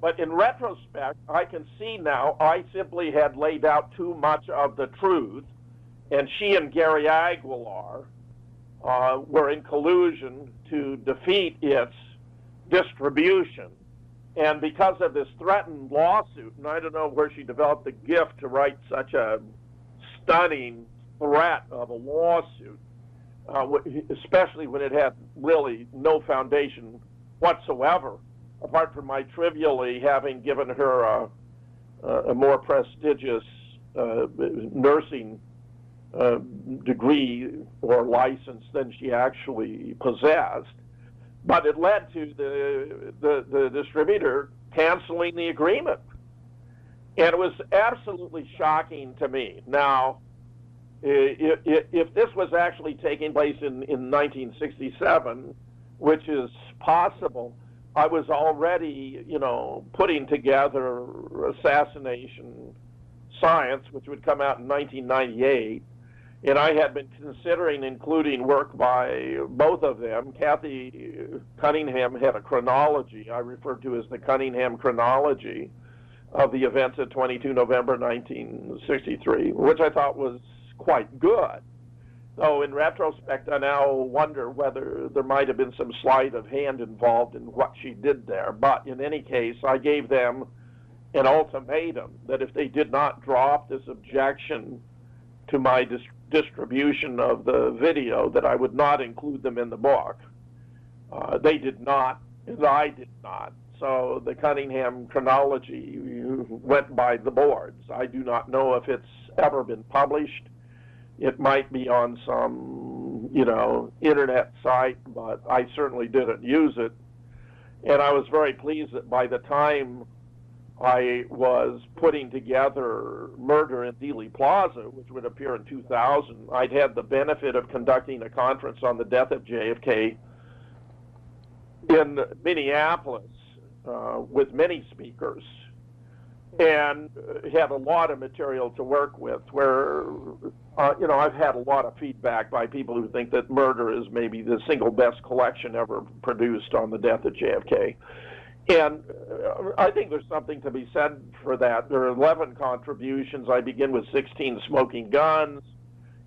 But in retrospect, I can see now I simply had laid out too much of the truth, and she and Gary Aguilar were in collusion to defeat its distribution. And because of this threatened lawsuit, and I don't know where she developed the gift to write such a stunning threat of a lawsuit, especially when it had really no foundation whatsoever, apart from my trivially having given her a more prestigious nursing degree or license than she actually possessed. But it led to the distributor canceling the agreement. And it was absolutely shocking to me. Now, if this was actually taking place in 1967, which is possible, I was already, putting together Assassination Science, which would come out in 1998, and I had been considering including work by both of them. Kathy Cunningham had a chronology I referred to as the Cunningham chronology of the events of 22 November 1963, which I thought was quite good. So in retrospect, I now wonder whether there might have been some sleight of hand involved in what she did there. But in any case, I gave them an ultimatum that if they did not drop this objection to my distribution of the video, that I would not include them in the book. They did not, and I did not. So the Cunningham chronology went by the boards. I do not know if it's ever been published. It might be on some, internet site, but I certainly didn't use it. And I was very pleased that by the time I was putting together Murder in Dealey Plaza, which would appear in 2000, I'd had the benefit of conducting a conference on the death of JFK in Minneapolis with many speakers, and had a lot of material to work with where, I've had a lot of feedback by people who think that Murder is maybe the single best collection ever produced on the death of JFK. And I think there's something to be said for that. There are 11 contributions. I begin with 16 Smoking Guns,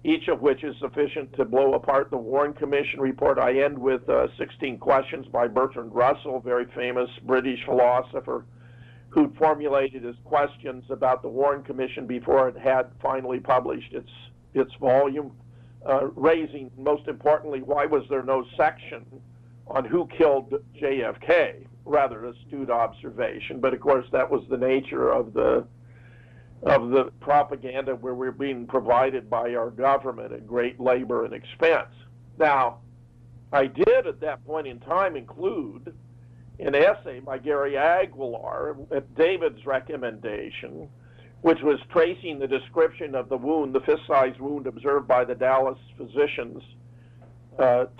each of which is sufficient to blow apart the Warren Commission report. I end with 16 questions by Bertrand Russell, very famous British philosopher, who formulated his questions about the Warren Commission before it had finally published its volume, raising, most importantly, why was there no section on who killed JFK? Rather astute observation, but of course that was the nature of the propaganda where we're being provided by our government at great labor and expense. Now, I did at that point in time include an essay by Gary Aguilar at David's recommendation, which was tracing the description of the wound, the fist-sized wound observed by the Dallas physicians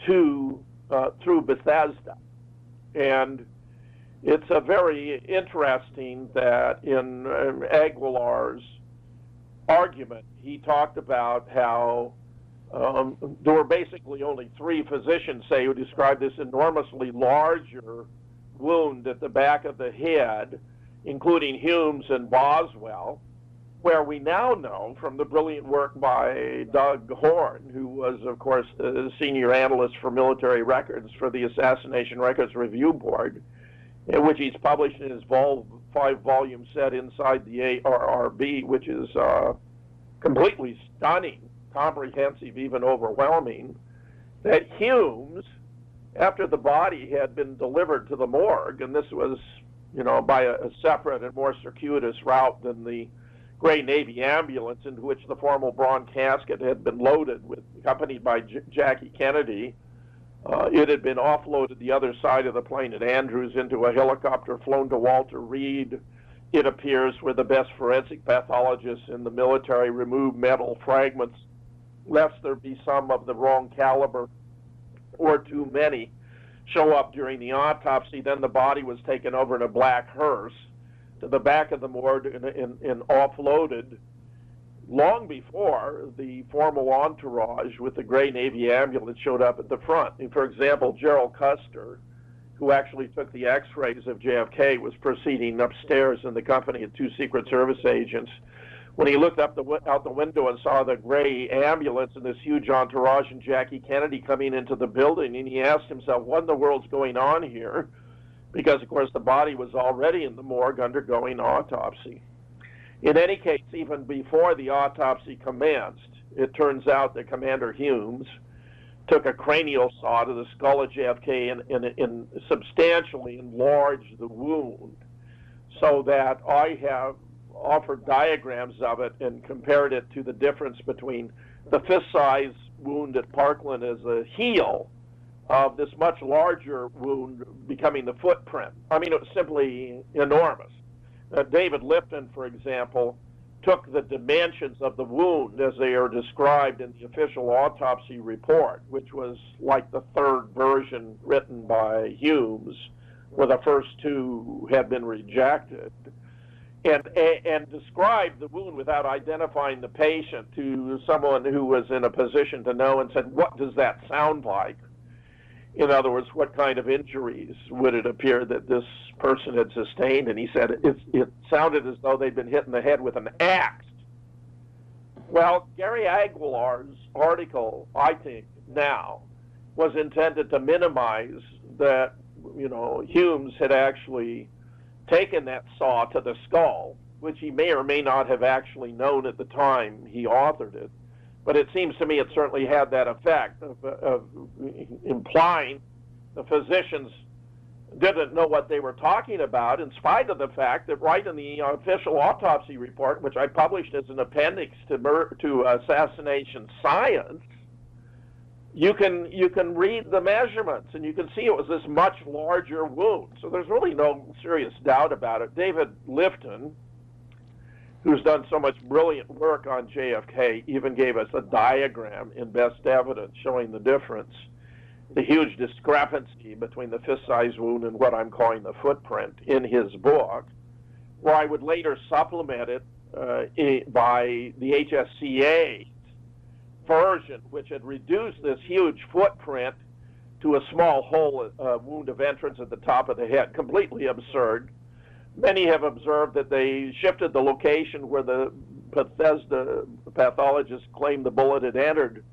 through Bethesda. And it's a very interesting that in Aguilar's argument, he talked about how there were basically only 3 physicians, say, who described this enormously larger wound at the back of the head, including Humes and Boswell, where we now know from the brilliant work by Doug Horn, who was, of course, the senior analyst for military records for the Assassination Records Review Board, in which he's published in his 5-volume set Inside the ARRB, which is completely stunning, comprehensive, even overwhelming, that Humes, after the body had been delivered to the morgue, and this was, by a separate and more circuitous route than the gray Navy ambulance into which the formal bronze casket had been loaded, accompanied by Jackie Kennedy, it had been offloaded the other side of the plane at Andrews into a helicopter flown to Walter Reed, it appears, where the best forensic pathologists in the military removed metal fragments, lest there be some of the wrong caliber or too many show up during the autopsy. Then the body was taken over in a black hearse to the back of the morgue and offloaded long before the formal entourage with the gray Navy ambulance showed up at the front. And for example, Gerald Custer, who actually took the x-rays of JFK, was proceeding upstairs in the company of 2 Secret Service agents. When he looked out the window and saw the gray ambulance and this huge entourage and Jackie Kennedy coming into the building, and he asked himself, what in the world's going on here? Because, of course, the body was already in the morgue undergoing autopsy. In any case, even before the autopsy commenced, it turns out that Commander Humes took a cranial saw to the skull of JFK and substantially enlarged the wound, so that I have offered diagrams of it and compared it to the difference between the fist-sized wound at Parkland as a heel of this much larger wound becoming the footprint. I mean, it was simply enormous. David Lifton, for example, took the dimensions of the wound as they are described in the official autopsy report, which was like the 3rd version written by Humes, where the first 2 had been rejected, and described the wound without identifying the patient to someone who was in a position to know, and said, what does that sound like? In other words, what kind of injuries would it appear that this person had sustained? And he said it sounded as though they'd been hit in the head with an axe. Well, Gary Aguilar's article, I think, now, was intended to minimize that, Humes had actually taken that saw to the skull, which he may or may not have actually known at the time he authored it. But it seems to me it certainly had that effect of implying the physicians didn't know what they were talking about, in spite of the fact that right in the official autopsy report, which I published as an appendix to Assassination Science, you can read the measurements and you can see it was this much larger wound. So there's really no serious doubt about it. David Lifton, who's done so much brilliant work on JFK, even gave us a diagram in Best Evidence showing the difference, the huge discrepancy between the fist-sized wound and what I'm calling the footprint in his book, where I would later supplement it by the HSCA version, which had reduced this huge footprint to a small hole, wound of entrance at the top of the head. Completely absurd. Many have observed that they shifted the location where the Bethesda The pathologist claimed the bullet had entered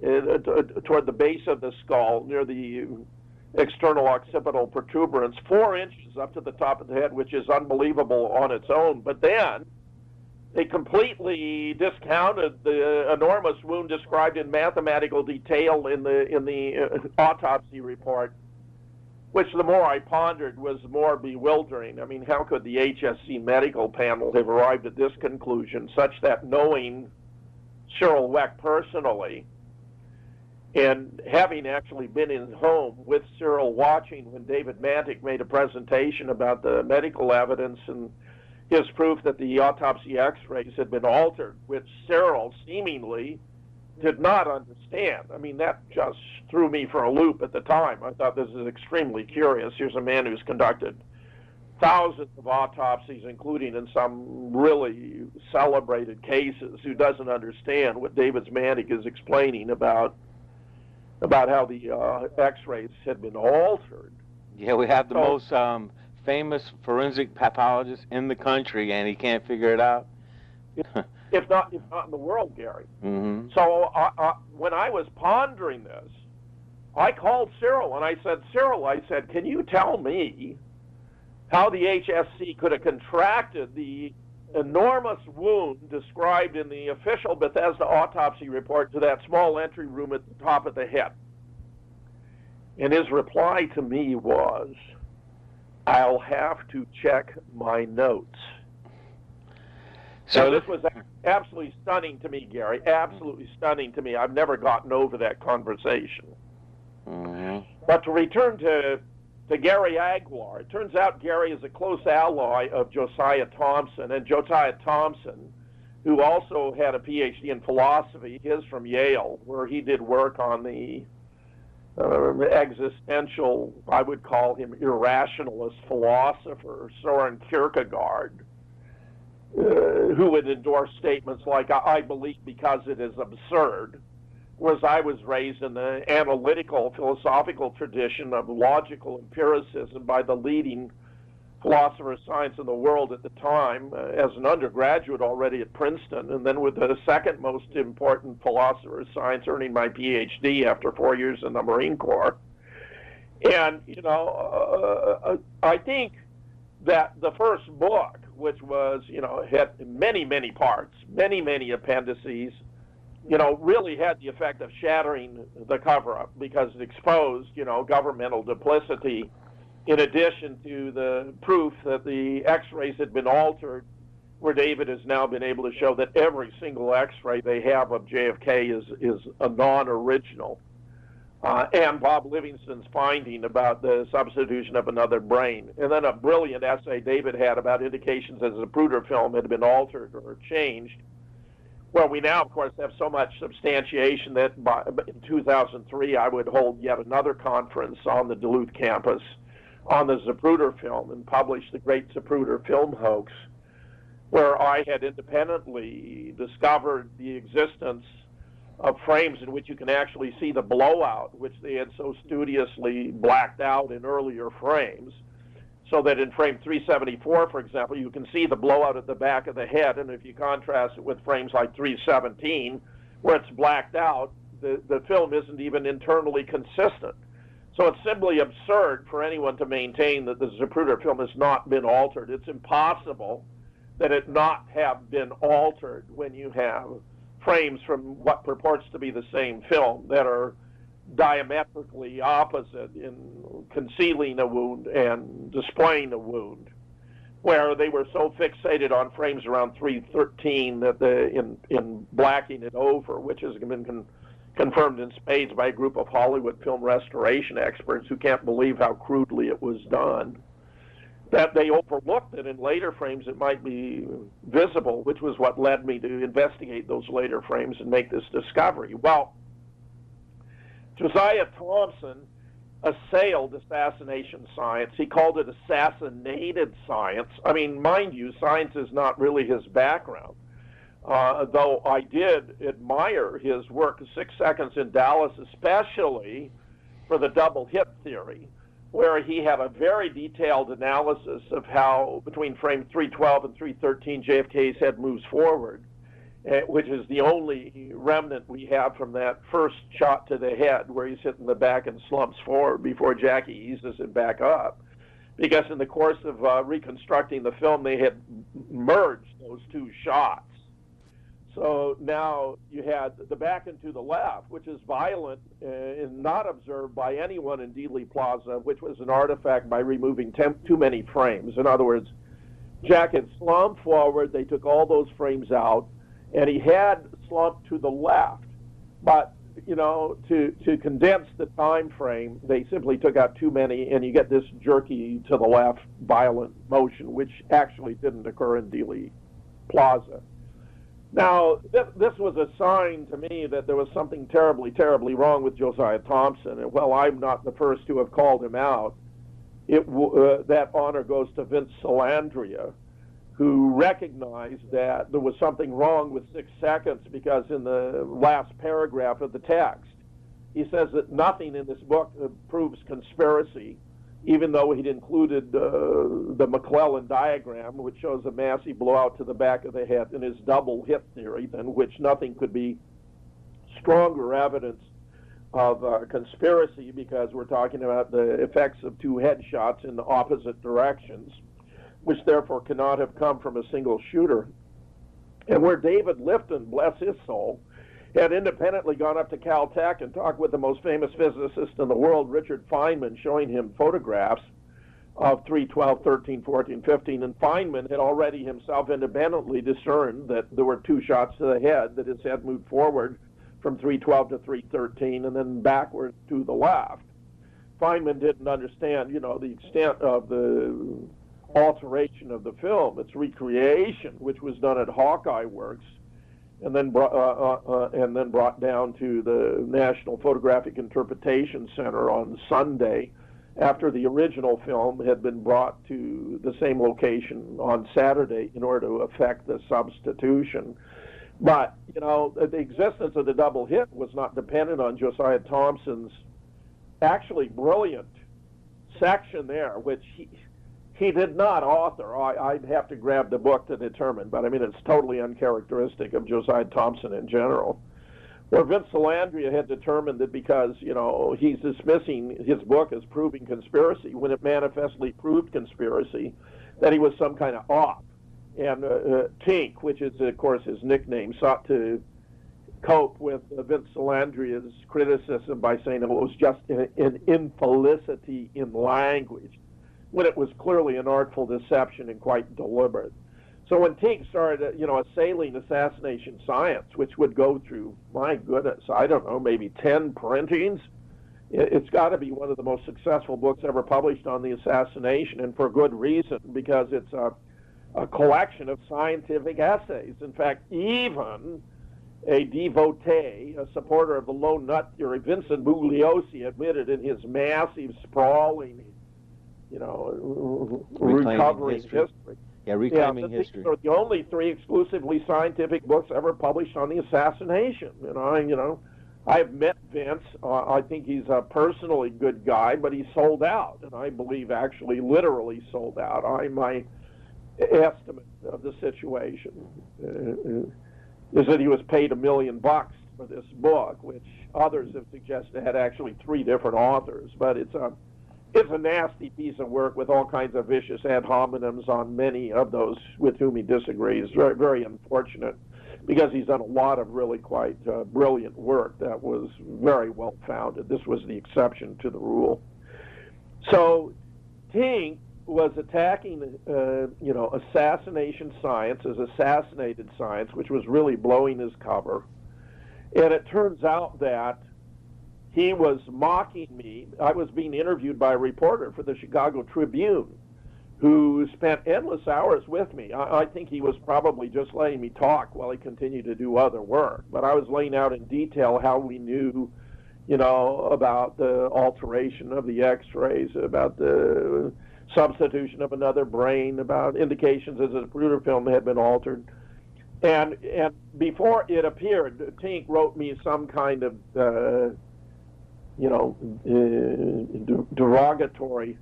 toward the base of the skull near the external occipital protuberance, 4 inches up to the top of the head, which is unbelievable on its own. But then they completely discounted the enormous wound described in mathematical detail in the autopsy report, which the more I pondered was more bewildering. I mean, how could the HSC medical panel have arrived at this conclusion, such that knowing Cyril Weck personally, and having actually been in home with Cyril watching when David Mantic made a presentation about the medical evidence and his proof that the autopsy x-rays had been altered, which Cyril seemingly did not understand. I mean, that just threw me for a loop at the time. I thought, this is extremely curious. Here's a man who's conducted thousands of autopsies, including in some really celebrated cases, who doesn't understand what David Mantic is explaining about how the x-rays had been altered. Yeah, we have the most famous forensic pathologist in the country, and he can't figure it out. if not in the world, Gary. Mm-hmm. So when I was pondering this, I called Cyril and I said, Cyril, can you tell me how the HSC could have contracted the enormous wound described in the official Bethesda autopsy report to that small entry room at the top of the head? And his reply to me was, I'll have to check my notes. So this was absolutely stunning to me, Gary, absolutely stunning to me. I've never gotten over that conversation. Mm-hmm. But to return to Gary Aguilar, it turns out Gary is a close ally of Josiah Thompson, and Josiah Thompson, who also had a PhD in philosophy, is from Yale, where he did work on the existential, I would call him irrationalist philosopher, Soren Kierkegaard, who would endorse statements like, I believe because it is absurd, whereas I was raised in the analytical philosophical tradition of logical empiricism by the leading philosopher of science in the world at the time, as an undergraduate already at Princeton, and then with the second most important philosopher of science earning my PhD after 4 years in the Marine Corps. And, I think that the first book, which was, had many, many parts, many, many appendices, really had the effect of shattering the cover-up because it exposed, governmental duplicity, in addition to the proof that the x-rays had been altered, where David has now been able to show that every single x-ray they have of JFK is a non-original. And Bob Livingston's finding about the substitution of another brain. And then a brilliant essay David had about indications that the Zapruder film had been altered or changed. Well, we now, of course, have so much substantiation that in 2003 I would hold yet another conference on the Duluth campus on the Zapruder film and publish the Great Zapruder Film Hoax, where I had independently discovered the existence of frames in which you can actually see the blowout, which they had so studiously blacked out in earlier frames, so that in frame 374, for example, you can see the blowout at the back of the head, and if you contrast it with frames like 317, where it's blacked out, the film isn't even internally consistent. So it's simply absurd for anyone to maintain that the Zapruder film has not been altered. It's impossible that it not have been altered when you have frames from what purports to be the same film that are diametrically opposite in concealing a wound and displaying a wound, where they were so fixated on frames around 313 that in blacking it over, which has been confirmed in spades by a group of Hollywood film restoration experts who can't believe how crudely it was done, that they overlooked that in later frames it might be visible, which was what led me to investigate those later frames and make this discovery. Well, Josiah Thompson assailed assassination science. He called it assassinated science. I mean, mind you, science is not really his background. Though I did admire his work, 6 Seconds in Dallas, especially for the double hit theory, where he had a very detailed analysis of how between frame 312 and 313 JFK's head moves forward. which is the only remnant we have from that first shot to the head where he's hit in the back and slumps forward before Jackie eases it back up. Because in the course of reconstructing the film, they had merged those two shots. So now you had the back and to the left, which is violent and not observed by anyone in Dealey Plaza, which was an artifact by removing too many frames. In other words, Jack had slumped forward, they took all those frames out, and he had slumped to the left. But, you know, to condense the time frame, they simply took out too many, and you get this jerky to the left violent motion, which actually didn't occur in Dealey Plaza. Now, this was a sign to me that there was something terribly, terribly wrong with Josiah Thompson. And while I'm not the first to have called him out, that honor goes to Vince Salandria, who recognized that there was something wrong with 6 seconds, because in the last paragraph of the text, he says that nothing in this book proves conspiracy, even though he'd included the McClellan diagram, which shows a massive blowout to the back of the head, in his double hit theory, than which nothing could be stronger evidence of conspiracy, because we're talking about the effects of 2 headshots in the opposite directions, which therefore cannot have come from a single shooter. And where David Lifton, bless his soul, had independently gone up to Caltech and talked with the most famous physicist in the world, Richard Feynman, showing him photographs of 312, 13, 14, 15, and Feynman had already himself independently discerned that there were 2 shots to the head, that his head moved forward from 312 to 313 and then backward to the left. Feynman didn't understand, you know, the extent of the alteration of the film, its recreation, which was done at Hawkeye Works, and then brought down to the National Photographic Interpretation Center on Sunday, after the original film had been brought to the same location on Saturday in order to effect the substitution. But, you know, the existence of the double hit was not dependent on Josiah Thompson's actually brilliant section there, which he did not author. I'd have to grab the book to determine, but I mean, it's totally uncharacteristic of Josiah Thompson in general. Where Vince Salandria had determined that because, you know, he's dismissing his book as proving conspiracy, when it manifestly proved conspiracy, that he was some kind of op. And Tink, which is, of course, his nickname, sought to cope with Vince Salandria's criticism by saying it was just an infelicity in language, when it was clearly an artful deception and quite deliberate. So when Tink started, you know, assailing assassination science, which would go through, my goodness, I don't know, maybe 10 printings, it's got to be one of the most successful books ever published on the assassination, and for good reason, because it's a collection of scientific essays. In fact, even a devotee, a supporter of the lone nut theory, Vincent Bugliosi, admitted in his massive, sprawling, you know, recovering history. Yeah, reclaiming history. These are the only 3 exclusively scientific books ever published on the assassination. You know, I've met Vince. I think he's a personally good guy, but he sold out, and I believe actually literally sold out. My estimate of the situation is that he was paid $1 million for this book, which others have suggested had actually 3 different authors. But it's a nasty piece of work with all kinds of vicious ad hominems on many of those with whom he disagrees. Very, very unfortunate, because he's done a lot of really quite brilliant work that was very well founded. This was the exception to the rule. So Tink was attacking, you know, assassination science as assassinated science, which was really blowing his cover. And it turns out that he was mocking me. I was being interviewed by a reporter for the Chicago Tribune who spent endless hours with me. I think he was probably just letting me talk while he continued to do other work. But I was laying out in detail how we knew, you know, about the alteration of the X-rays, about the substitution of another brain, about indications as the Zapruder film had been altered. And before it appeared, Tink wrote me some kind of, you know, derogatory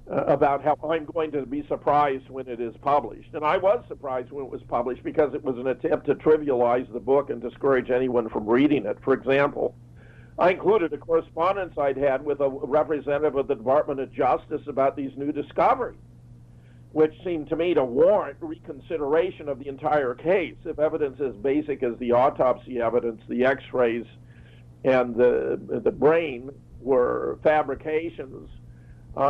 about how I'm going to be surprised when it is published. And I was surprised when it was published because it was an attempt to trivialize the book and discourage anyone from reading it. For example, I included a correspondence I'd had with a representative of the Department of Justice about these new discoveries, which seemed to me to warrant reconsideration of the entire case. If evidence as basic as the autopsy evidence, the x-rays, and the brain were fabrications,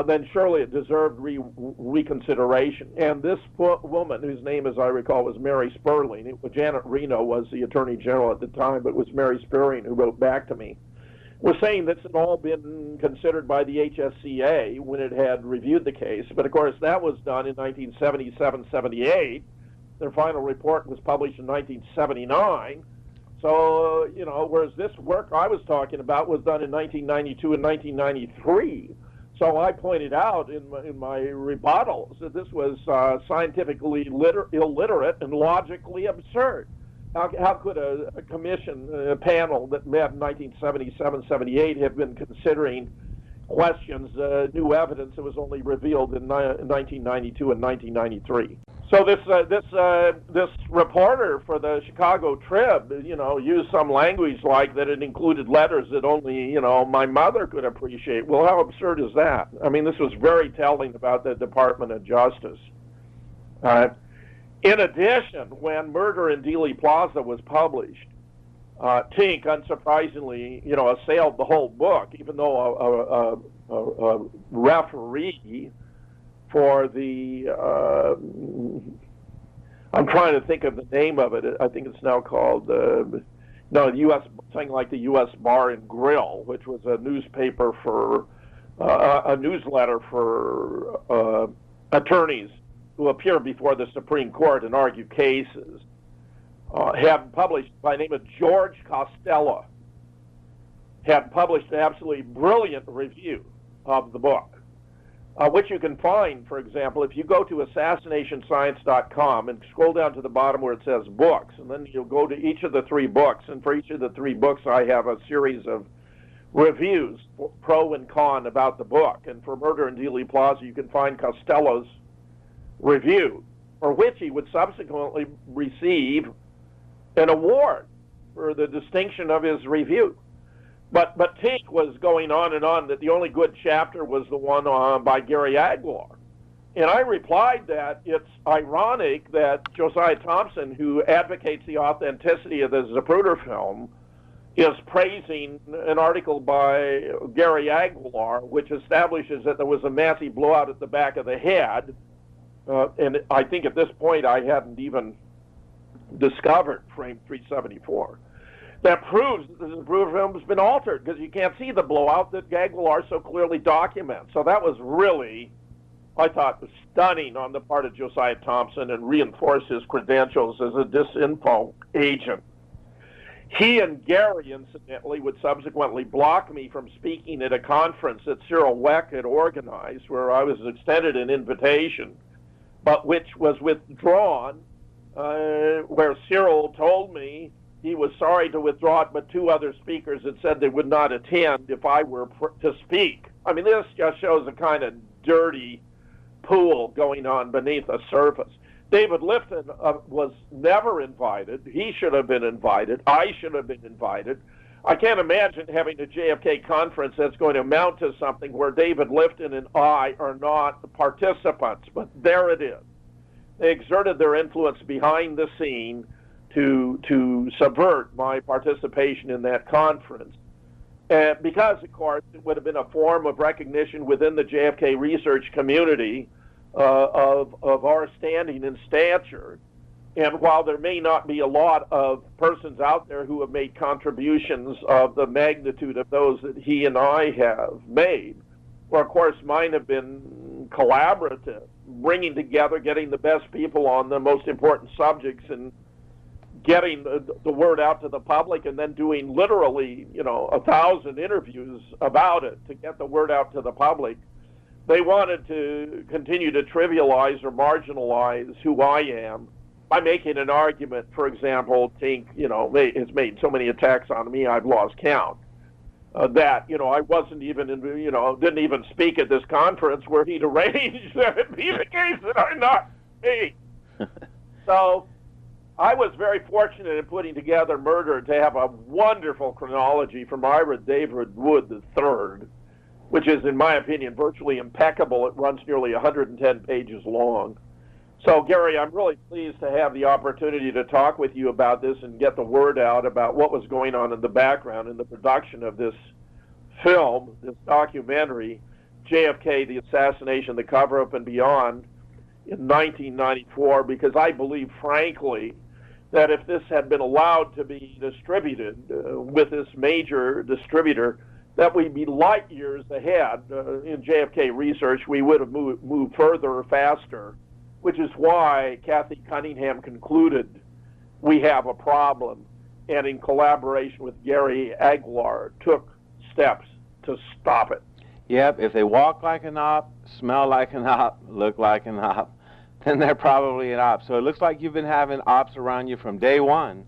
then surely it deserved reconsideration. And this woman, whose name, as I recall, was Mary Sperling, Janet Reno was the Attorney General at the time, but it was Mary Sperling who wrote back to me, was saying this had all been considered by the HSCA when it had reviewed the case. But of course, that was done in 1977-78. Their final report was published in 1979. So, whereas this work I was talking about was done in 1992 and 1993. So I pointed out in my rebuttals that this was scientifically illiterate and logically absurd. How could a commission, a panel that met in 1977-78 have been considering questions, new evidence that was only revealed in 1992 and 1993? So this reporter for the Chicago Trib, used some language like that it included letters that only, my mother could appreciate. Well, how absurd is that? I mean, this was very telling about the Department of Justice. In addition, when Murder in Dealey Plaza was published, Tink, unsurprisingly, assailed the whole book, even though a referee for the, I'm trying to think of the name of it. I think it's now called, the U.S., something like the U.S. Bar and Grill, which was a newspaper for, a newsletter for attorneys who appear before the Supreme Court and argue cases, had published, by the name of George Costello, had published an absolutely brilliant review of the book, which you can find, for example, if you go to assassinationscience.com and scroll down to the bottom where it says books, and then you'll go to each of the three books, and for each of the three books I have a series of reviews, pro and con, about the book. And for Murder in Dealey Plaza, you can find Costello's review, for which he would subsequently receive an award for the distinction of his review. But Tink was going on and on that the only good chapter was the one by Gary Aguilar. And I replied that it's ironic that Josiah Thompson, who advocates the authenticity of the Zapruder film, is praising an article by Gary Aguilar, which establishes that there was a massive blowout at the back of the head. And I think at this point I hadn't even discovered frame 374. That proves that the Zapruder film has been altered, because you can't see the blowout that Aguilar so clearly documents. So that was really, I thought, stunning on the part of Josiah Thompson, and reinforced his credentials as a disinfo agent. He and Gary, incidentally, would subsequently block me from speaking at a conference that Cyril Weck had organized, where I was extended an invitation, but which was withdrawn, where Cyril told me he was sorry to withdraw it, but two other speakers had said they would not attend if I were to speak. I mean, this just shows a kind of dirty pool going on beneath the surface. David Lifton was never invited. He should have been invited. I should have been invited. I can't imagine having a JFK conference that's going to amount to something where David Lifton and I are not participants, but there it is. They exerted their influence behind the scene to subvert my participation in that conference. Because, of course, it would have been a form of recognition within the JFK research community of our standing and stature. And while there may not be a lot of persons out there who have made contributions of the magnitude of those that he and I have made, well, of course, mine have been collaborative, bringing together, getting the best people on the most important subjects, and getting the word out to the public, and then doing literally, 1,000 interviews about it to get the word out to the public. They wanted to continue to trivialize or marginalize who I am by making an argument. For example, Tink, has made so many attacks on me, I've lost count. that, I wasn't even, didn't even speak at this conference where he'd arranged that it be the case that I not speak. So I was very fortunate in putting together Murder to have a wonderful chronology from Ira David Wood III, which is, in my opinion, virtually impeccable. It runs nearly 110 pages long. So, Gary, I'm really pleased to have the opportunity to talk with you about this and get the word out about what was going on in the background in the production of this film, this documentary, JFK, the Assassination, the Cover-Up, and Beyond, in 1994, because I believe, frankly, that if this had been allowed to be distributed with this major distributor, that we'd be light years ahead in JFK research. We would have moved further or faster, which is why Kathy Cunningham concluded we have a problem, and in collaboration with Gary Aguilar took steps to stop it. Yep, if they walk like an op, smell like an op, look like an op, then they're probably an op. So it looks like you've been having ops around you from day one.